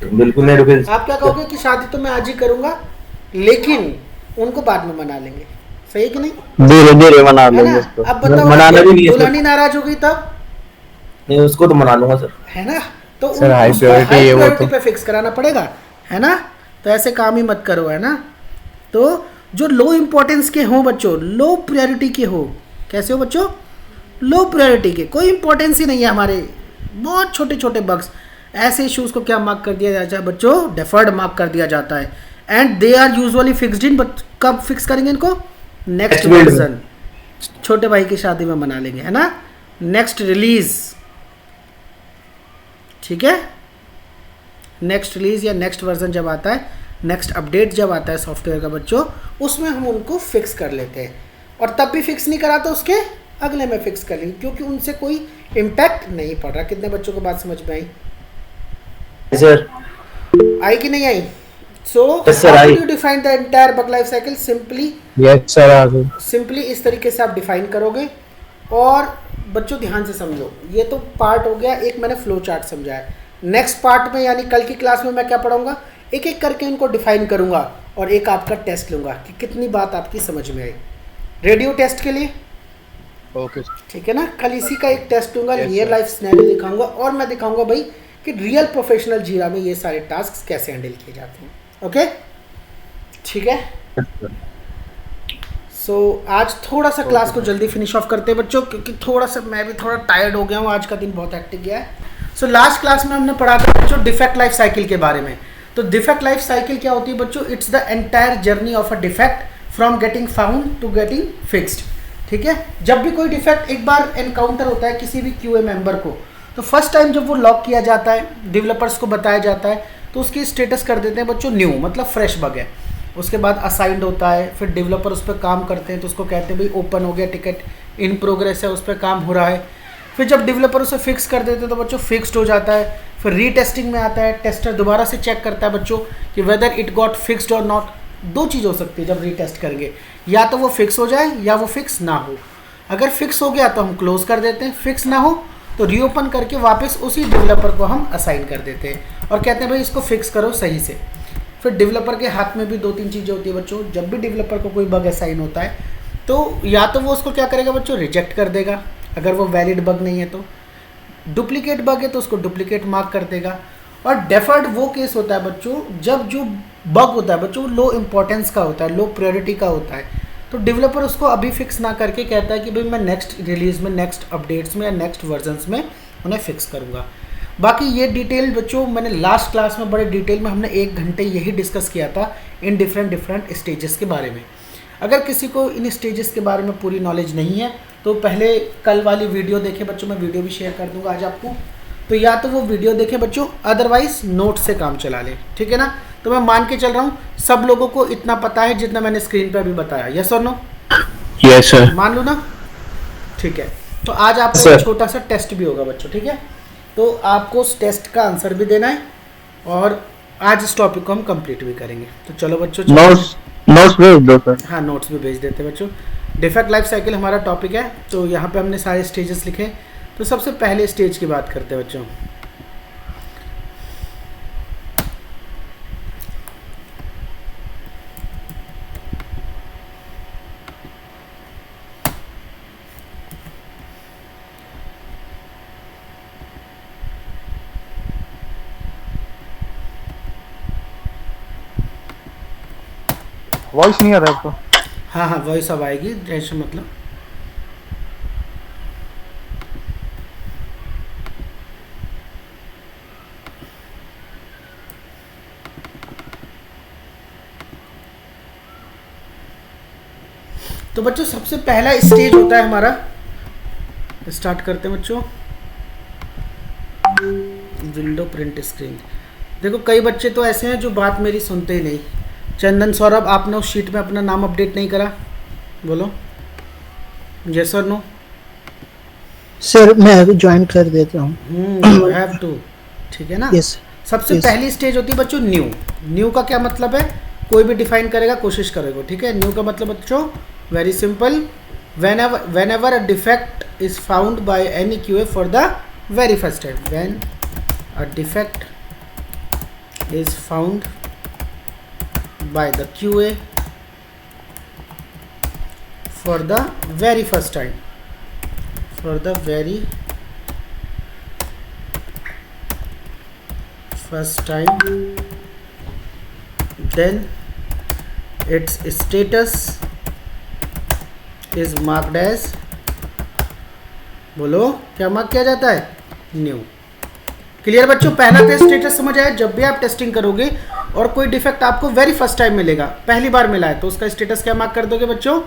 बिल्कुल नहीं रुके। आप क्या कहोगे कि शादी तो मैं आज ही करूंगा, लेकिन उनको बाद में मना लेंगे, सही कि नहीं? धीरे धीरे मना है लेंगे ना? इसको। अब बताओ, मनाना भी नहीं है दुल्हन ही नाराज हो गई तब, नहीं, उसको तो मना लूंगा सर। है ना? तो सर, हाई उसको प्रायोरिटी हाई है वो प्रायोरिटी तो। पे फिक्स कराना पड़ेगा, है ना? तो ऐसे काम ही मत करो, है ना? तो जो लो इम्पोर्टेंस के हो बच्चों, लो प्रायोरिटी के हो, कैसे हो बच्चों? लो प्रायोरिटी के, कोई इंपॉर्टेंस ही नहीं है हमारे, बहुत छोटे छोटे बग्स, ऐसे इश्यूज को क्या मार्क कर दिया जाता है बच्चों? डेफर्ड मार्क कर दिया जाता है। And they are usually fixed in, but कब फिक्स करेंगे इनको? नेक्स्ट वर्जन, छोटे भाई की शादी में मना लेंगे, है ना? नेक्स्ट रिलीज, ठीक है? नेक्स्ट रिलीज या नेक्स्ट वर्जन जब आता है, नेक्स्ट अपडेट जब आता है सॉफ्टवेयर का बच्चों, उसमें हम उनको फिक्स कर लेते हैं। और तब भी फिक्स नहीं करा तो उसके अगले में फिक्स कर लेंगे, क्योंकि उनसे कोई इम्पैक्ट नहीं पड़ रहा। कितने बच्चों को बात समझ में आई? सर आई कि नहीं आई? सो Yes, sir, how I. Do you define the entire bug life cycle? Yes sir आगे सिंपली इस तरीके से आप डिफाइन करोगे। और बच्चों ध्यान से समझो, ये तो पार्ट हो गया, एक मैंने फ्लो चार्ट समझाया। नेक्स्ट पार्ट में यानी कल की क्लास में मैं क्या पढ़ाऊंगा, एक एक करके इनको डिफाइन करूंगा और एक आपका टेस्ट लूंगा कि कितनी बात आपकी समझ में आई। रेडियो टेस्ट के लिए ओके ठीक है ना, कल इसी का एक टेस्ट लूंगा, Yes, real sir. Life scenario दिखाऊंगा और मैं दिखाऊंगा भाई कि रियल प्रोफेशनल जीरा में ये सारे टास्क कैसे हैंडल किए जाते हैं। ओके ठीक है। सो आज थोड़ा सा क्लास को जल्दी फिनिश ऑफ करते हैं बच्चों, क्योंकि थोड़ा सा मैं भी थोड़ा टायर्ड हो गया हूँ, आज का दिन बहुत एक्टिव गया है। सो लास्ट क्लास में हमने पढ़ा था बच्चों डिफेक्ट लाइफ साइकिल के बारे में। तो डिफेक्ट लाइफ साइकिल क्या होती है बच्चों? It's the entire journey of a defect from getting found to getting fixed. ठीक है, जब भी कोई डिफेक्ट एक बार एनकाउंटर होता है किसी भी क्यूए मेंबर को, तो फर्स्ट टाइम जब वो लॉक किया जाता है, डेवलपर्स को बताया जाता है, तो उसकी स्टेटस कर देते हैं बच्चों न्यू, मतलब फ्रेश बग है। उसके बाद असाइंड होता है, फिर डेवलपर उस पर काम करते हैं तो उसको कहते हैं भाई ओपन हो गया टिकट, इन प्रोग्रेस है, उस पर काम हो रहा है। फिर जब डेवलपर उसे फिक्स कर देते हैं तो बच्चों फिक्स्ड हो जाता है। फिर रीटेस्टिंग में आता है, टेस्टर दोबारा से चेक करता है बच्चों कि वेदर इट गॉट फिक्स्ड और नॉट। दो चीज़ हो सकती है जब रीटेस्ट करेंगे, या तो वो फिक्स हो जाए या वो फिक्स ना हो। अगर फिक्स हो गया तो हम क्लोज कर देते हैं, फिक्स ना हो तो रीओपन करके वापस उसी डेवलपर को हम असाइन कर देते हैं और कहते हैं भाई इसको फिक्स करो सही से। फिर डेवलपर के हाथ में भी दो तीन चीज़ें होती है बच्चों। जब भी डेवलपर को कोई बग असाइन होता है तो या तो वो उसको क्या करेगा बच्चों, रिजेक्ट कर देगा अगर वो वैलिड बग नहीं है तो। डुप्लीकेट बग है तो उसको डुप्लीकेट मार्क कर देगा। और डेफर्ड वो केस होता है बच्चों जब जो बग होता है बच्चों लो इंपॉर्टेंस का होता है, लो प्रायोरिटी का होता है, तो डेवलपर उसको अभी फिक्स ना करके कहता है कि भाई मैं नेक्स्ट रिलीज में, नेक्स्ट अपडेट्स में या नेक्स्ट वर्जन्स में उन्हें फिक्स करूँगा। बाकी ये डिटेल बच्चों मैंने लास्ट क्लास में बड़े डिटेल में हमने 1 घंटे यही डिस्कस किया था इन डिफरेंट स्टेजेस के बारे में। अगर किसी को इन स्टेजेस के बारे में पूरी नॉलेज नहीं है तो पहले कल वाली वीडियो देखें बच्चों, मैं वीडियो भी शेयर कर दूंगा आज आपको, तो या तो वो वीडियो देखें बच्चों, अदरवाइज नोट से काम चला लें। ठीक है ना, तो मैं मान के चल रहा हूँ सब लोगों को इतना पता है जितना मैंने स्क्रीन पर अभी बताया। यस और नो? यस सर मान लो ना, ठीक है। तो आज आपका एक छोटा सा टेस्ट भी होगा बच्चों, ठीक है, तो आपको उस टेस्ट का आंसर भी देना है और आज इस टॉपिक को हम कंप्लीट भी करेंगे। तो चलो बच्चों, नोट्स भेज दो सर। हाँ नोट्स भी भेज देते हैं बच्चों। डिफेक्ट लाइफ साइकिल हमारा टॉपिक है, तो यहाँ पे हमने सारे स्टेजेस लिखे। तो सबसे पहले स्टेज की बात करते हैं बच्चों। वॉइस नहीं आ रहा आपको? हाँ हाँ वॉइस अब आएगी, टेंशन मतलब। तो बच्चों सबसे पहला स्टेज होता है हमारा, स्टार्ट करते हैं बच्चों, विंडो प्रिंट स्क्रीन। देखो कई बच्चे तो ऐसे हैं जो बात मेरी सुनते ही नहीं। चंदन सौरभ, आपने उस शीट में अपना नाम अपडेट नहीं करा, बोलो यस और नो? सर मैं अभी ज्वाइन कर देता हूँ। यू हैव टू, ठीक है ना। यस सबसे पहली स्टेज होती है बच्चों न्यू। न्यू का क्या मतलब है, कोई भी डिफाइन करेगा, कोशिश करेगा, ठीक है। न्यू का मतलब बच्चों very simple, whenever a defect is found by any QA for the very first time, when a defect is found by the QA for the very first time, for the very first time, then its status is marked as, बोलो क्या मार्क किया जाता है, न्यू। क्लियर बच्चों, पहला टेस्ट स्टेटस समझ आया। जब भी आप टेस्टिंग करोगे और कोई डिफेक्ट आपको वेरी फर्स्ट टाइम मिलेगा, पहली बार मिला है, तो उसका स्टेटस क्या मार्क कर दोगे बच्चों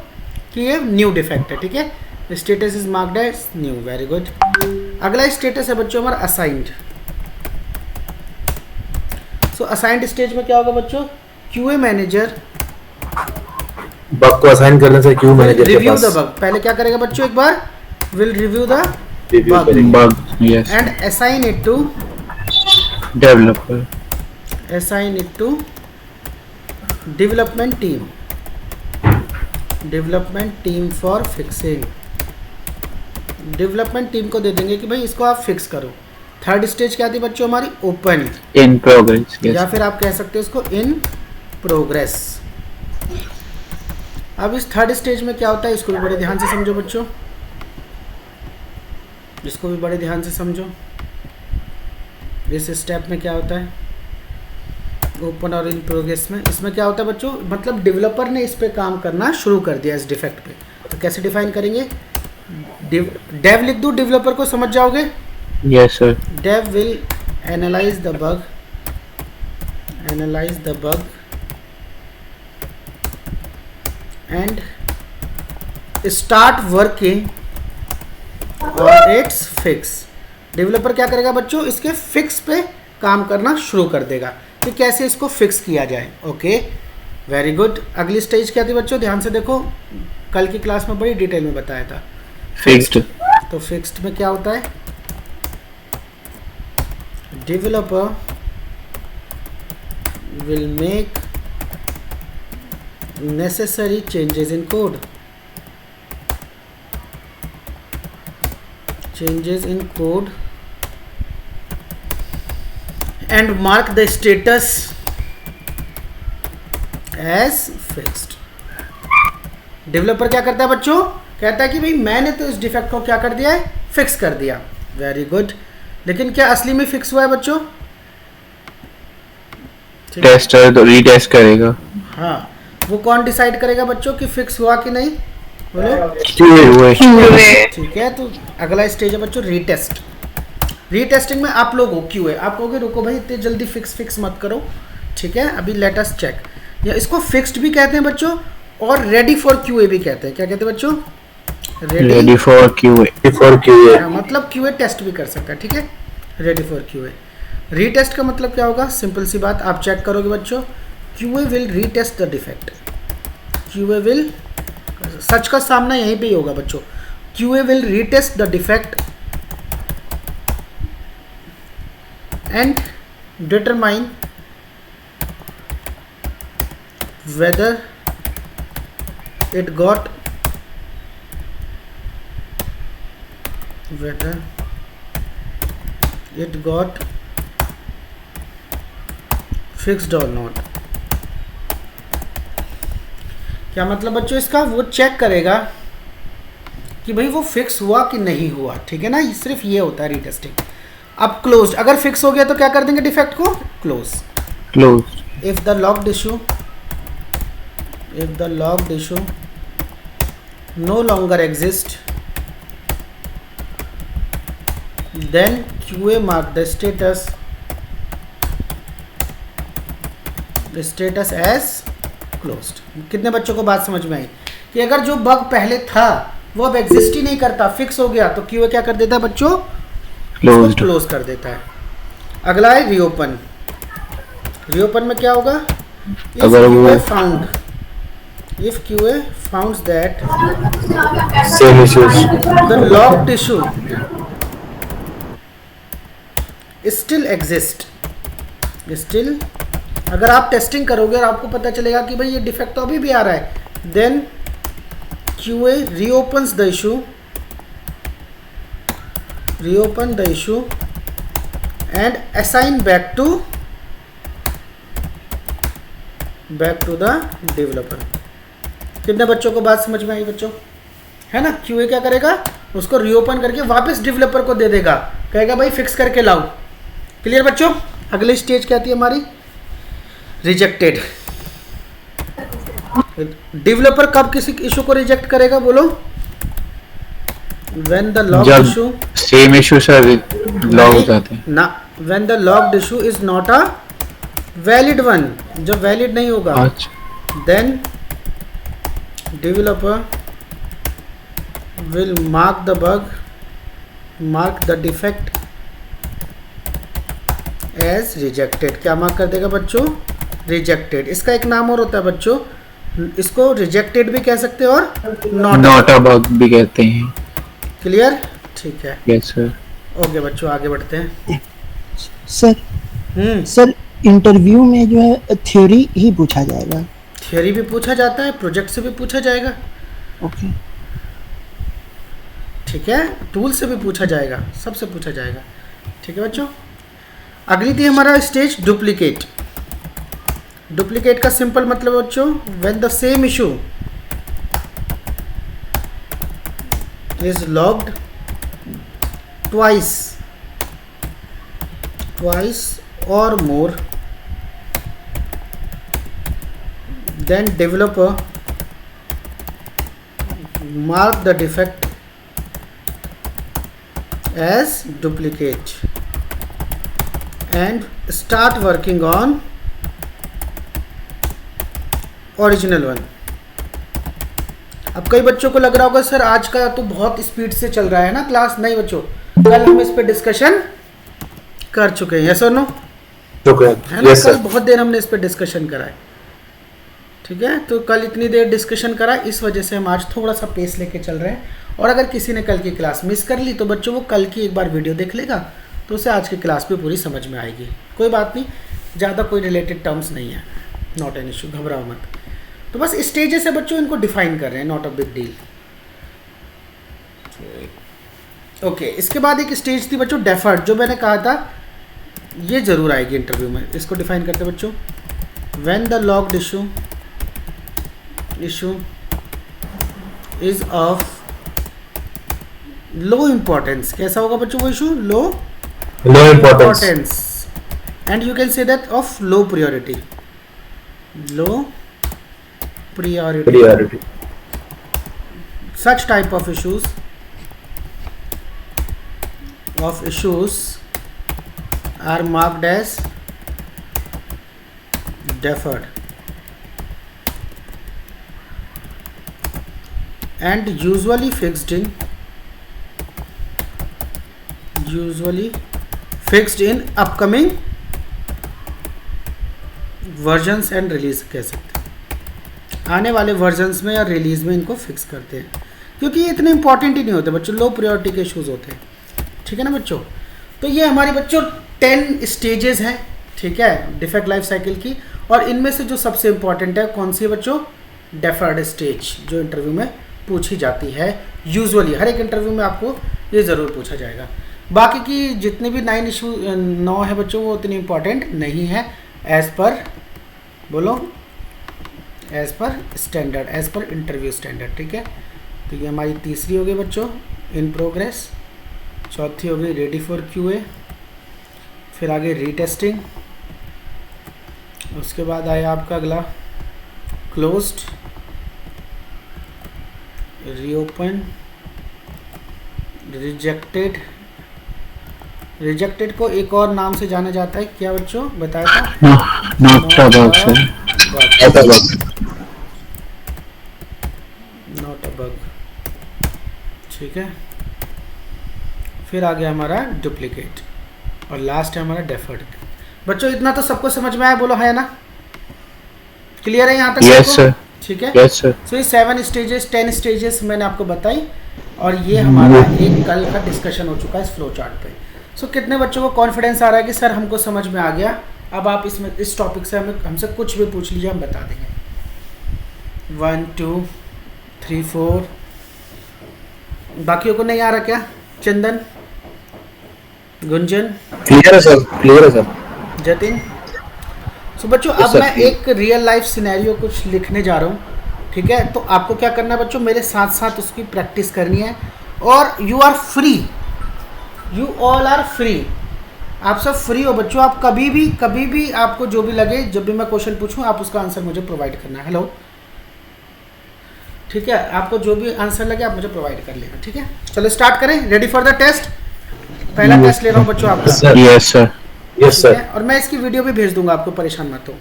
कि ये न्यू डिफेक्ट है, ठीक है। Status is marked as new, very good. अगला स्टेटस है बच्चों हमारा असाइंड। सो असाइंड स्टेज में क्या होगा बच्चों, क्यूए मैनेजर बग को असाइन करने से क्यों मैनेजर के रिव्यू पास द बग। पहले क्या करेगा बच्चों, एक बार will review the Review bug करेंगे। bug, yes, and assign it to developer, development team for fixing। Development team को दे देंगे कि भाई इसको आप फिक्स करो। थर्ड स्टेज क्या थी बच्चों हमारी? ओपन, in progress, या yes, फिर आप कह सकते हो इसको इन प्रोग्रेस। अब इस थर्ड स्टेज में क्या होता है इसको भी बड़े ध्यान से समझो बच्चों, इसको भी बड़े ध्यान से समझो। इस स्टेप में क्या होता है ओपन और इन प्रोग्रेस में? इसमें क्या होता है बच्चों, मतलब डेवलपर ने इस पे काम करना शुरू कर दिया इस डिफेक्ट पे। तो कैसे डिफाइन करेंगे? डेव लिख दूं, डेवलपर को समझ जाओगे। yes sir, Dev will analyze the bug and start working on its fix। Developer क्या करेगा बच्चों? इसके फिक्स पे काम करना शुरू कर देगा कि कैसे इसको फिक्स किया जाए। Okay, very good. अगली स्टेज क्या थी बच्चों? ध्यान से देखो, कल की क्लास में बड़ी डिटेल में बताया था। fixed, तो फिक्स्ड में क्या होता है? Developer will make necessary changes in code and mark the status as fixed। Developer क्या करता है बच्चों? कहता है कि भाई मैंने तो इस डिफेक्ट को क्या कर दिया है? फिक्स कर दिया। Very good. लेकिन क्या असली में फिक्स हुआ है बच्चों? ठीक है। टेस्टर तो रीटेस्ट करेगा, हाँ, वो कौन डिसाइड करेगा बच्चों कि फिक्स हुआ कि नहीं? बोलो। ठीक है, तो अगला स्टेज है बच्चों रीटेस्ट। रीटेस्टिंग में आप लोग हो क्यों है, आप कहोगे रुको भाई इतनी जल्दी फिक्स मत करो। ठीक है, अभी लेट अस चेक। या इसको फिक्स्ड भी कहते हैं बच्चों और रेडी फॉर क्यूए भी कहते हैं। क्या कहते हैं बच्चों? ready for QA, मतलब क्यूए टेस्ट भी कर सकता है। ठीक है, रेडी फॉर क्यूए। रीटेस्ट का मतलब क्या होगा? सिंपल सी बात, आप चेक करोगे बच्चों, QA will retest the defect. QA will, सच का सामना यहीं पे ही होगा बच्चों। QA will retest the defect and determine whether it got fixed or not। क्या मतलब बच्चों इसका? वो चेक करेगा कि भाई वो फिक्स हुआ कि नहीं हुआ। ठीक है ना, सिर्फ ये होता है रीटेस्टिंग। अब क्लोज्ड, अगर फिक्स हो गया तो क्या कर देंगे डिफेक्ट को? Close. If the logged issue no longer exist, then QA mark the status as closed। कितने बच्चों को बात समझ में आई कि अगर जो बग पहले था वो अब एग्जिस्ट ही नहीं करता, फिक्स हो गया, तो QA क्या कर देता है बच्चों? क्लोज कर देता है। अगला है रीओपन। रीओपन में क्या होगा? If QA found that Same issues, the logged issue still exist, अगर आप टेस्टिंग करोगे और आपको पता चलेगा कि भाई ये डिफेक्ट तो अभी भी आ रहा है, then QA reopens the issue and assign back to the developer। कितने बच्चों को बात समझ में आई बच्चों? है ना, क्यूए क्या करेगा? उसको रीओपन करके वापस डेवलपर को दे देगा, कहेगा भाई फिक्स करके लाओ। क्लियर बच्चों? अगली स्टेज क्या थी हमारी? रिजेक्टेड। डेवलपर कब किसी इशू को रिजेक्ट करेगा बोलो? When the logged issue, same issue sir log हो जाते हैं ना, when the logged issue is not a valid one, जब वैलिड नहीं होगा, then developer will mark the defect as rejected। क्या मार्क कर देगा बच्चों? रिजेक्टेड। इसका एक नाम और होता है बच्चों, इसको रिजेक्टेड भी कह सकते हैं और नॉट अ बग भी कहते हैं। क्लियर? ठीक है, यस सर। ओके बच्चों आगे बढ़ते हैं। सर सर इंटरव्यू में जो है थ्योरी ही पूछा जाएगा। थियोरी भी पूछा जाता है, प्रोजेक्ट से भी पूछा जाएगा, ओके। ठीक है, टूल से भी पूछा जाएगा, सबसे पूछा जाएगा। ठीक है बच्चों, अगली थी हमारा स्टेज डुप्लीकेट। डुप्लीकेट का सिंपल मतलब बच्चों, when the same issue is logged twice or more, then developer mark the defect as duplicate and start working on original one. अब कई बच्चों को लग रहा होगा सर आज का तो बहुत स्पीड से चल रहा है ना क्लास। नहीं बच्चों, कल हम इस पे डिस्कशन कर चुके हैं, यस और नो? है ना, यस कल सर। बहुत देर हमने इस पे डिस्कशन करा है। ठीक है, तो कल इतनी देर डिस्कशन करा, इस वजह से हम आज थोड़ा सा पेस लेके चल रहे हैं। और अगर किसी ने कल की क्लास मिस कर ली तो बच्चों वो कल की एक बार वीडियो देख लेगा तो उसे आज की क्लास भी पूरी समझ में आएगी। कोई बात नहीं, ज़्यादा कोई रिलेटेड टर्म्स नहीं है, नॉट एन इशू, घबराओ मत। तो बस स्टेजेस है बच्चों, इनको डिफाइन कर रहे हैं, not a big deal. Okay, इसके बाद एक स्टेज थी बच्चों डेफर्ड, जो मैंने कहा था ये जरूर आएगी इंटरव्यू में। इसको डिफाइन करते हैं बच्चों, when the logged issue is of low importance. कैसा होगा बच्चों वो issue? Low importance, and you can say that of low priority. Low priority, such type of issues are marked as deferred and usually fixed in upcoming versions and release कह सकते हैं। आने वाले वर्जन्स में या रिलीज में इनको फिक्स करते हैं, क्योंकि ये इतने इंपॉर्टेंट ही नहीं होते बच्चों, लो प्रायोरिटी के इश्यूज होते हैं। ठीक है ना बच्चों? तो ये हमारी बच्चों 10 स्टेजेस हैं, ठीक है, डिफेक्ट लाइफ साइकिल की। और इनमें से जो सबसे इंपॉर्टेंट है कौन सी है बच्चों? डेफर्ड स्टेज, जो इंटरव्यू में पूछी जाती है यूजुअली। हर एक इंटरव्यू में आपको ये ज़रूर पूछा जाएगा। बाकी की जितने भी 9 है बच्चों वो उतनी इंपॉर्टेंट नहीं है, एज़ पर बोलो, as per standard, as per interview standard. ठीक है, तो ये हमारी तीसरी हो गई बच्चों इन प्रोग्रेस, चौथी हो गई रेडी फॉर क्यूए, फिर आगे रीटेस्टिंग, उसके बाद आया आपका अगला क्लोज्ड, रीओपन, रिजेक्टेड। रिजेक्टेड को एक और नाम से जाना जाता है, क्या बच्चों बताया था? Not a bug. ठीक है, फिर आ गया हमारा डुप्लीकेट, और लास्ट है हमारा डेफर्ड। बच्चों इतना तो सबको समझ में आया, बोलो है ना? क्लियर है यहाँ तक? Yes sir. ठीक है, यस सर। सो ये 7 स्टेजेस 10 स्टेजेस मैंने आपको बताई, और ये हमारा एक कल का डिस्कशन हो चुका है इस फ्लो चार्ट पे। सो कितने बच्चों को कॉन्फिडेंस आ रहा है कि सर हमको समझ में आ गया, अब आप इसमें इस टॉपिक से हमसे कुछ भी पूछ लीजिए, हम बता देंगे। 1 2 3 4। बाकियों को नहीं आ रहा क्या? चंदन, गुंजन, क्लियर है सर, क्लियर है सर। जतिन। सो बच्चों अब मैं एक रियल लाइफ सिनेरियो कुछ लिखने जा रहा हूँ, ठीक है? तो आपको क्या करना है बच्चों, मेरे साथ साथ उसकी प्रैक्टिस करनी है। और you are free, you all are free, आप सब फ्री हो बच्चों। आप कभी भी आपको जो भी लगे, जब भी मैं क्वेश्चन पूछूं आप उसका आंसर मुझे प्रोवाइड करना है। हेलो, ठीक है? आपको जो भी आंसर लगे आप मुझे प्रोवाइड कर लेना, ठीक है? चलो स्टार्ट करें। Ready for the test? पहला टेस्ट ले रहा हूँ बच्चों आपका। Yes sir. Yes sir. और मैं इसकी वीडियो भी भेज दूंगा आपको, परेशान मत हो।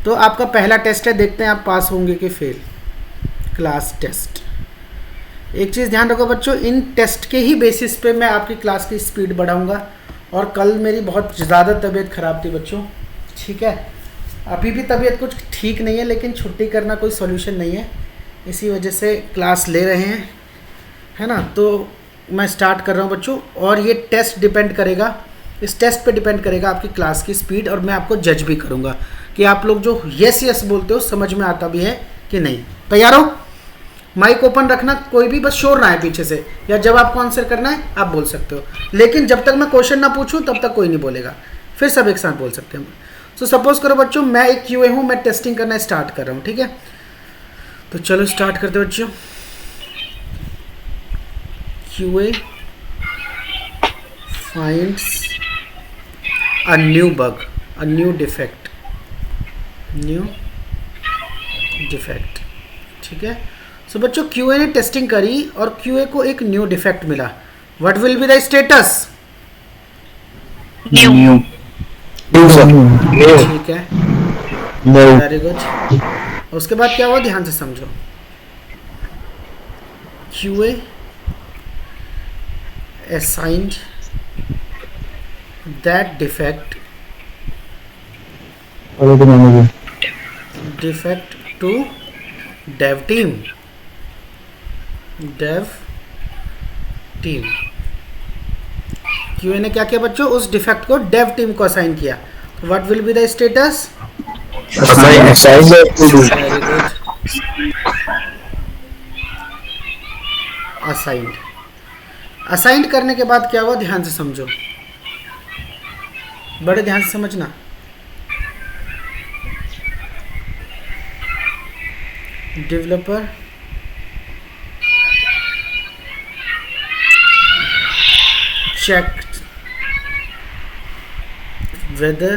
तो आपका पहला टेस्ट है, देखते हैं आप पास होंगे कि फेल। Class test. एक चीज़ ध्यान रखो बच्चों, इन टेस्ट के ही बेसिस पे मैं आपकी क्लास की स्पीड बढ़ाऊंगा। और कल मेरी बहुत ज़्यादा तबीयत ख़राब थी बच्चों, ठीक है? अभी भी तबीयत कुछ ठीक नहीं है, लेकिन छुट्टी करना कोई सॉल्यूशन नहीं है, इसी वजह से क्लास ले रहे हैं, है ना? तो मैं स्टार्ट कर रहा हूँ बच्चों, और ये टेस्ट डिपेंड करेगा, इस टेस्ट पे डिपेंड करेगा आपकी क्लास की स्पीड, और मैं आपको जज भी करूँगा कि आप लोग जो यस यस बोलते हो समझ में आता भी है कि नहीं। तैयार हो? माइक ओपन रखना, कोई भी बस शोर ना है पीछे से, या जब आपको आंसर करना है आप बोल सकते हो, लेकिन जब तक मैं क्वेश्चन ना पूछूं तब तक कोई नहीं बोलेगा, फिर सब एक साथ बोल सकते हैं। सो सपोज करो बच्चों मैं एक QA हूँ, मैं टेस्टिंग करना स्टार्ट कर रहा हूँ, ठीक है? तो चलो स्टार्ट करते बच्चों। QA finds a new bug, a new defect, ठीक है? सो बच्चों QA ने टेस्टिंग करी और QA को एक न्यू डिफेक्ट मिला। What will be the status? New ठीक है, वेरी गुड। उसके बाद क्या हुआ, ध्यान से समझो। QA assigned that defect to dev team, QA ने क्या किया बच्चों, उस डिफेक्ट को डेव टीम को असाइन किया। What will be the status? Assigned. Assigned करने के बाद क्या हुआ, ध्यान से समझो, बड़े ध्यान से समझना। डेवलपर checked whether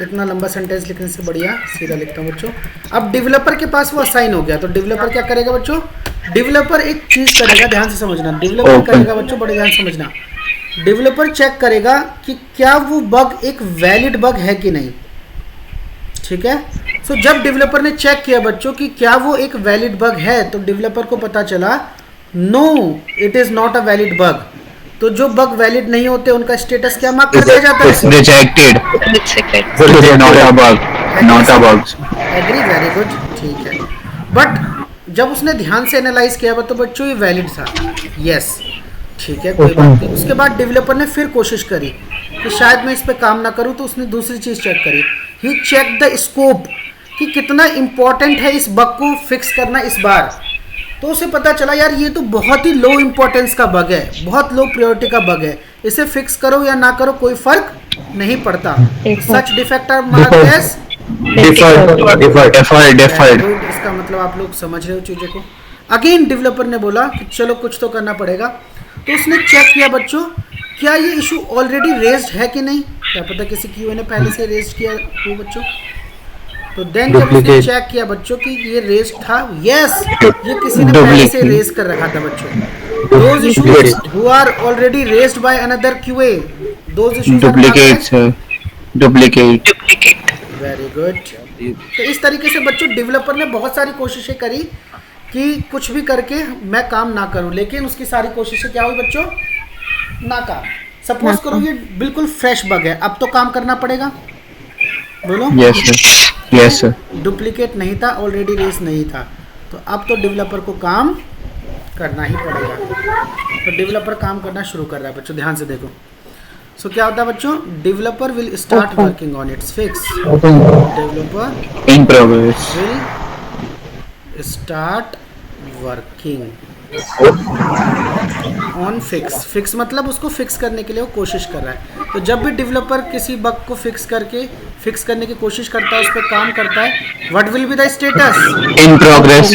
इतना लंबा सेंटेंस लिखने से बढ़िया सीधा लिखता हूँ बच्चों। अब डेवलपर के पास वो असाइन हो गया, तो डेवलपर क्या करेगा बच्चों? डेवलपर एक चीज करेगा, ध्यान से समझना। डेवलपर करेगा बच्चों, बड़े ध्यान से समझना। डेवलपर चेक करेगा कि क्या वो बग एक वैलिड बग है कि नहीं, ठीक है? सो जब डेवलपर ने चेक किया बच्चों कि क्या वो एक वैलिड बग है, तो डेवलपर को पता चला no it is not a valid bug. तो जो बग वैलिड नहीं होते उनका स्टेटस क्या मार्क कर दिया जाता है? Rejected, not a bug, not a bug. Agree, very good, ठीक है। बट जब उसने ध्यान से एनालाइज किया तो बच्चों ये वैलिड था, यस, ठीक है, कोई बात नहीं। उसके बाद डेवलपर ने फिर कोशिश करी कि शायद मैं इस पे काम ना करूं, तो उसने दूसरी चीज चेक करी। ही चेक द स्कोप कि कितना इंपॉर्टेंट है इस बग को फिक्स करना इस बार। तो उसे पता चला यार ये तो बहुत ही लो इंपॉर्टेंस का बग है, बहुत लो प्रायोरिटी का बग है, इसे फिक्स करो या ना करो कोई फर्क नहीं पड़ता। Such defect are marked as deferred. इसका मतलब आप लोग समझ रहे हो चीजों को। अगेन डेवलपर ने बोला कि चलो कुछ तो करना पड़ेगा, तो उसने चेक किया बच्चों क्या ये इशू ऑलरेडी रेज्ड है कि नहीं। क्या पता किसी QA ने पहले से रेज्ड किया हो बच्चों। तो देन जब उसने चेक किया बच्चों कि ये रेज्ड था, यस, ये किसी ने पहले से रेज कर रखा था बच्चों। Those issues who are already raised by another QA, those issues duplicate. Very good. तो इस तरीके से बच्चों डेवलपर ने बहुत सारी कोशिशें करी कि कुछ भी करके मैं काम ना करूं, लेकिन उसकी सारी कोशिशें क्या हुई बच्चों? नाकाम। सपोज करो ये बिल्कुल फ्रेश बग है, अब तो काम करना पड़ेगा, बोलो। Yes sir. डुप्लीकेट नहीं था, ऑलरेडी रेस नहीं था, तो अब तो डेवलपर को काम करना ही पड़ेगा। तो डेवलपर काम करना शुरू कर रहा है बच्चों, ध्यान से देखो। सो क्या होता है बच्चों? Developer will start working on it's fix. Developer in progress will start working on fix. Fix मतलब उसको फिक्स करने के लिए वो कोशिश कर रहा है। तो जब भी डेवलपर किसी बग को फिक्स करने की कोशिश करता है, उस पर काम करता है, what will be the status? In progress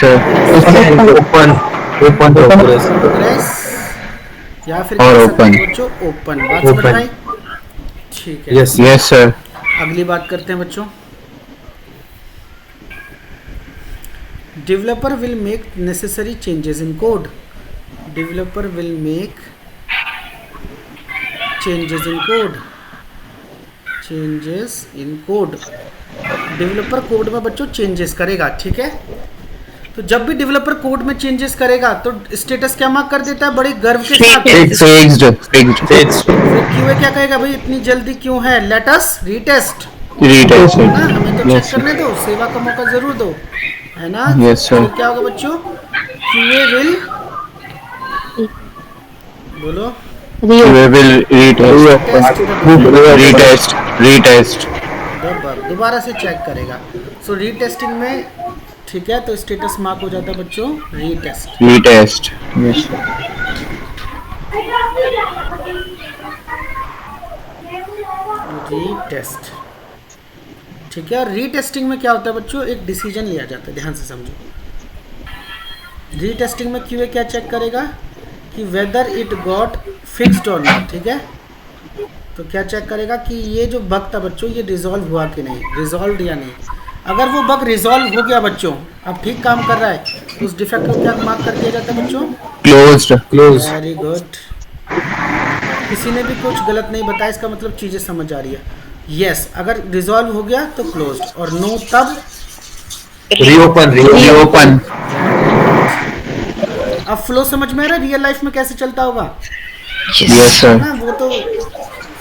progress या फिर बच्चों ओपन। बात समझ में आई? ठीक है, यस सर। अगली बात करते हैं बच्चों। Developer will make necessary changes in code. Developer will make changes in code. Changes in code. Developer code में बच्चों चेंजेस करेगा, ठीक है? तो जब भी डेवलपर कोड में चेंजेस करेगा तो स्टेटस क्या मार्क कर देता है बड़े गर्व के साथ? QA क्या कहेगा, भाई इतनी जल्दी क्यों है, लेट अस रीटेस्ट। हमें तो चेक करने दो, सेवा का मौका जरूर दो, है ना? Yes, sir. तो क्या होगा बच्चों? QA will बोलो QA will retest the bug, दोबारा से चेक करेगा। सो रीटेस्टिंग में ठीक है, तो स्टेटस मार्क हो जाता है बच्चों रीटेस्ट। yes sir. रीटेस्ट ठीक है। और रीटेस्टिंग में क्या होता है बच्चों? एक डिसीजन लिया जाता है, ध्यान से समझो। रीटेस्टिंग में QA क्या चेक करेगा कि वेदर इट गॉट फिक्स्ड और नॉट, ठीक है। तो क्या चेक करेगा कि ये जो बग था बच्चों ये रिजॉल्व हुआ कि नहीं, रिजॉल्व या नहीं। अगर वो बग रिजॉल्व हो गया बच्चों, अब ठीक काम कर रहा है, तो उस डिफेक्ट को क्या मार्क कर दिया जाता है बच्चों? Closed. Very good. किसी ने भी कुछ गलत नहीं बताया, इसका मतलब चीज़ें समझ आ रही है। यस, अगर रिजॉल्व हो गया तो क्लोज्ड, और नो तब Reopen. अब फ्लो समझ में आ रहा है रियल लाइफ में कैसे चलता होगा Yes sir. ना? वो तो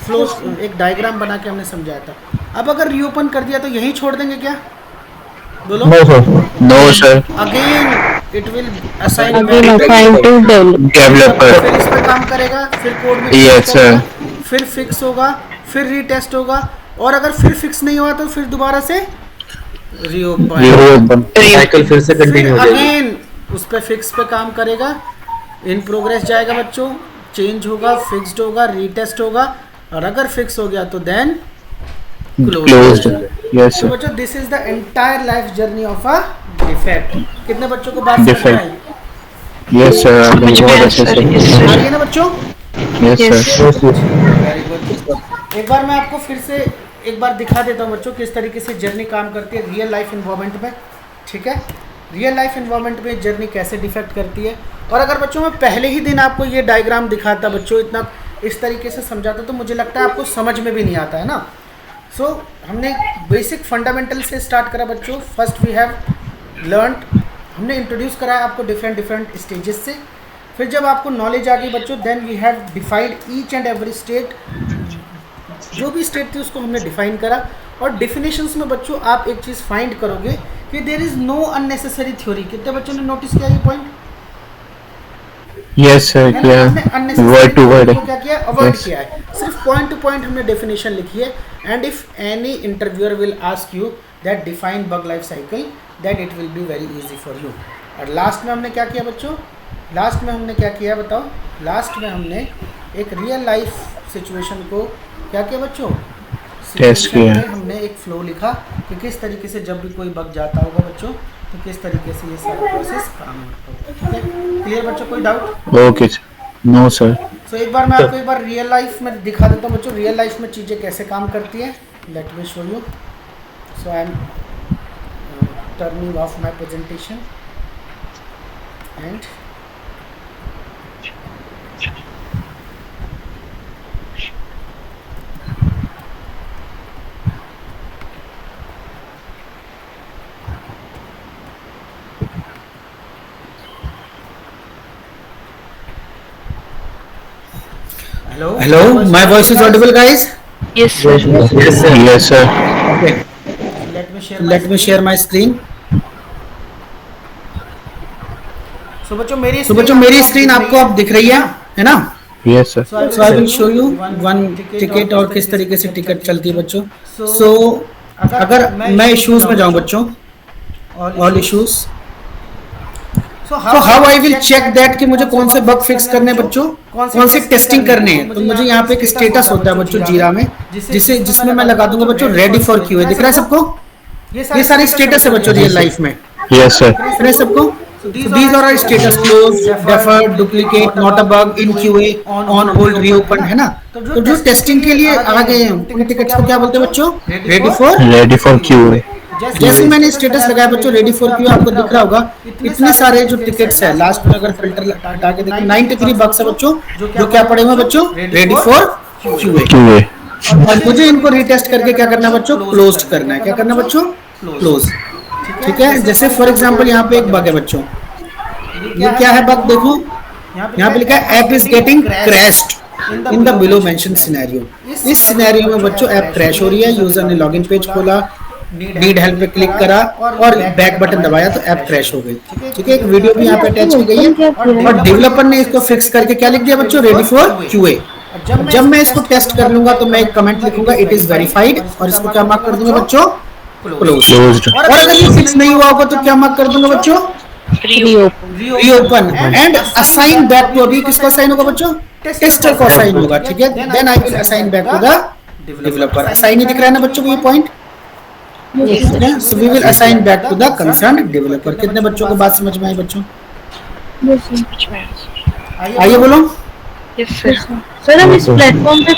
फ्लो एक डायग्राम बना के हमने समझाया था। अब अगर रीओपन कर दिया तो यहीं छोड़ देंगे क्या? बोलो। No sir. Again it will assign Again assigned to Developer. फिर इस पर काम करेगा, फिर कोड में Yes, sir. फिर फिक्स होगा, फिर रीटेस्ट होगा, और अगर फिर फिक्स नहीं हुआ तो फिर दोबारा से रीओपन, साइकिल फिर से कंटिन्यू हो जाएगी। अगेन उस पर फिक्स पे काम करेगा, इन प्रोग्रेस जाएगा बच्चों, चेंज होगा, फिक्स्ड होगा, रीटेस्ट होगा, और अगर फिक्स हो गया तो देन Closed. Yes तो sir. बच्चों this is the entire life journey of a defect. कितने बच्चों को बात समझ में Defect. आई? Yes sir. समझ में आया सर, yes आ sir. रही है ना बच्चों? Yes sir. Very good. एक बार मैं आपको फिर से एक बार दिखा देता हूँ बच्चों किस तरीके से जर्नी काम करती है रियल लाइफ इन्वायरमेंट में, ठीक है। रियल लाइफ इन्वायरमेंट में जर्नी कैसे डिफेक्ट करती है। और अगर बच्चों मैं पहले ही दिन आपको ये डायग्राम दिखाता बच्चों, इतना इस तरीके से समझाता, तो मुझे लगता है आपको समझ में भी नहीं आता है ना। सो हमने बेसिक फंडामेंटल से स्टार्ट करा बच्चों। फर्स्ट वी हैव लर्नड, हमने इंट्रोड्यूस कराया आपको डिफरेंट स्टेजेस से। फिर जब आपको नॉलेज आ गई बच्चों, then we have defined each and every state, जो भी स्टेट थी उसको हमने डिफाइन करा। और डेफिनेशंस में बच्चों आप एक चीज़ फाइंड करोगे कि there is no unnecessary theory. कितने बच्चों ने नोटिस किया ये point? Yes sir. Yeah. Word to word. क्या किया? Avoid Yes. किया है। सिर्फ पॉइंट टू पॉइंट हमने डेफिनेशन लिखी है। And if any interviewer will ask you that define bug life cycle, that it will be very easy for you. और लास्ट में हमने क्या किया बच्चों? लास्ट में हमने क्या किया बताओ? लास्ट में हमने एक रियल लाइफ सिचुएशन को क्या किया बच्चों? Test किया। में हमने एक फ्लो लिखा कि किस तरीके से जब भी कोई बग जाता होगा बच्चों, तो किस तरीके से ये सारा प्रोसेस काम होता होगा, ठीक है। क्लियर बच्चों, कोई doubt? Okay sir. No sir. सो एक बार मैं आपको एक बार रियल लाइफ में दिखा देता हूँ बच्चों, रियल लाइफ में चीज़ें कैसे काम करती हैं। Let me show you. So I am turning of my presentation and hello, my voice is audible guys? Yes sir. Yes sir. Okay, let me share my screen. So बच्चों मेरी स्क्रीन आपको अब दिख रही है ना? Yes sir. So I will show you one ticket और किस तरीके से टिकट चलती है बच्चों। So अगर मैं इश्यूज में जाऊं बच्चों, all issues, so how I will check that कि मुझे कौन से बग फिक्स करने हैं बच्चों, कौन से टेस्टिंग करने हैं। तो मुझे यहाँ पे एक स्टेटस होता है बच्चों जीरा में, जिसमें मैं लगा दूंगा बच्चों रेडी फॉर क्यूए। दिख रहा है सबको? ये सारी स्टेटस है बच्चों रियल लाइफ में, Yes sir. दिख रहा है सबको? These are our status: closed, deferred, duplicate, not a bug, in QA, on hold, reopen, है ना। तो जो टेस्टिंग के लिए आ गए हैं उन टिकट्स को क्या बोलते हैं बच्चों? Ready for QA. जैसे मैंने स्टेटस लगाया बच्चों रेडी फॉर क्यू, आपको दिख रहा होगा इतने सारे जो टिकट्स है। लास्ट में अगर फिल्टर हटा के देखें 93 बग्स है बच्चों, जो क्या पड़े हुए हैं बच्चों? Ready for QA. और मुझे इनको रीटेस्ट करके क्या करना है बच्चों? क्लोज करना है। क्या करना है बच्चों? क्लोज, ठीक है। जैसे फॉर एग्जांपल यहाँ पे एक बग है बच्चों, ये क्या है बग? देखो यहाँ पे लिखा है app is getting crashed in the below mention scenario. इस सिनेरियो में बच्चों ऐप क्रैश हो रही है, यूजर ने लॉगिन पेज खोला, नीड हेल्प पे क्लिक करा और बैक बटन दबाया तो ऐप क्रैश हो गई। ठीक है, एक वीडियो भी यहाँ पे अटैच की गई है और डेवलपर ने इसको फिक्स करके क्या लिख दिया बच्चों, रेडी फॉर QA। जब मैं इसको टेस्ट कर लूंगा तो मैं एक कमेंट लिखूंगा इट इज वेरीफाइड और इसको क्या मार्क कर दूंगा बच्चों, क्लोज्ड। और अगर ये फिक्स नहीं हुआ होगा तो क्या मार्क कर दूंगा बच्चों, reopen and assign back to, अभी किसको असाइन होगा बच्चों, टेस्टर को असाइन होगा। ठीक है, then I will assign back to the developer. Assign ही दिख रहा है ना बच्चों को ये point, so we will assign back to the concerned developer. कितने बच्चों को बात समझ में आई बच्चों, आइए बोलो। Yes sir. सर हम इस प्लेटफॉर्म पे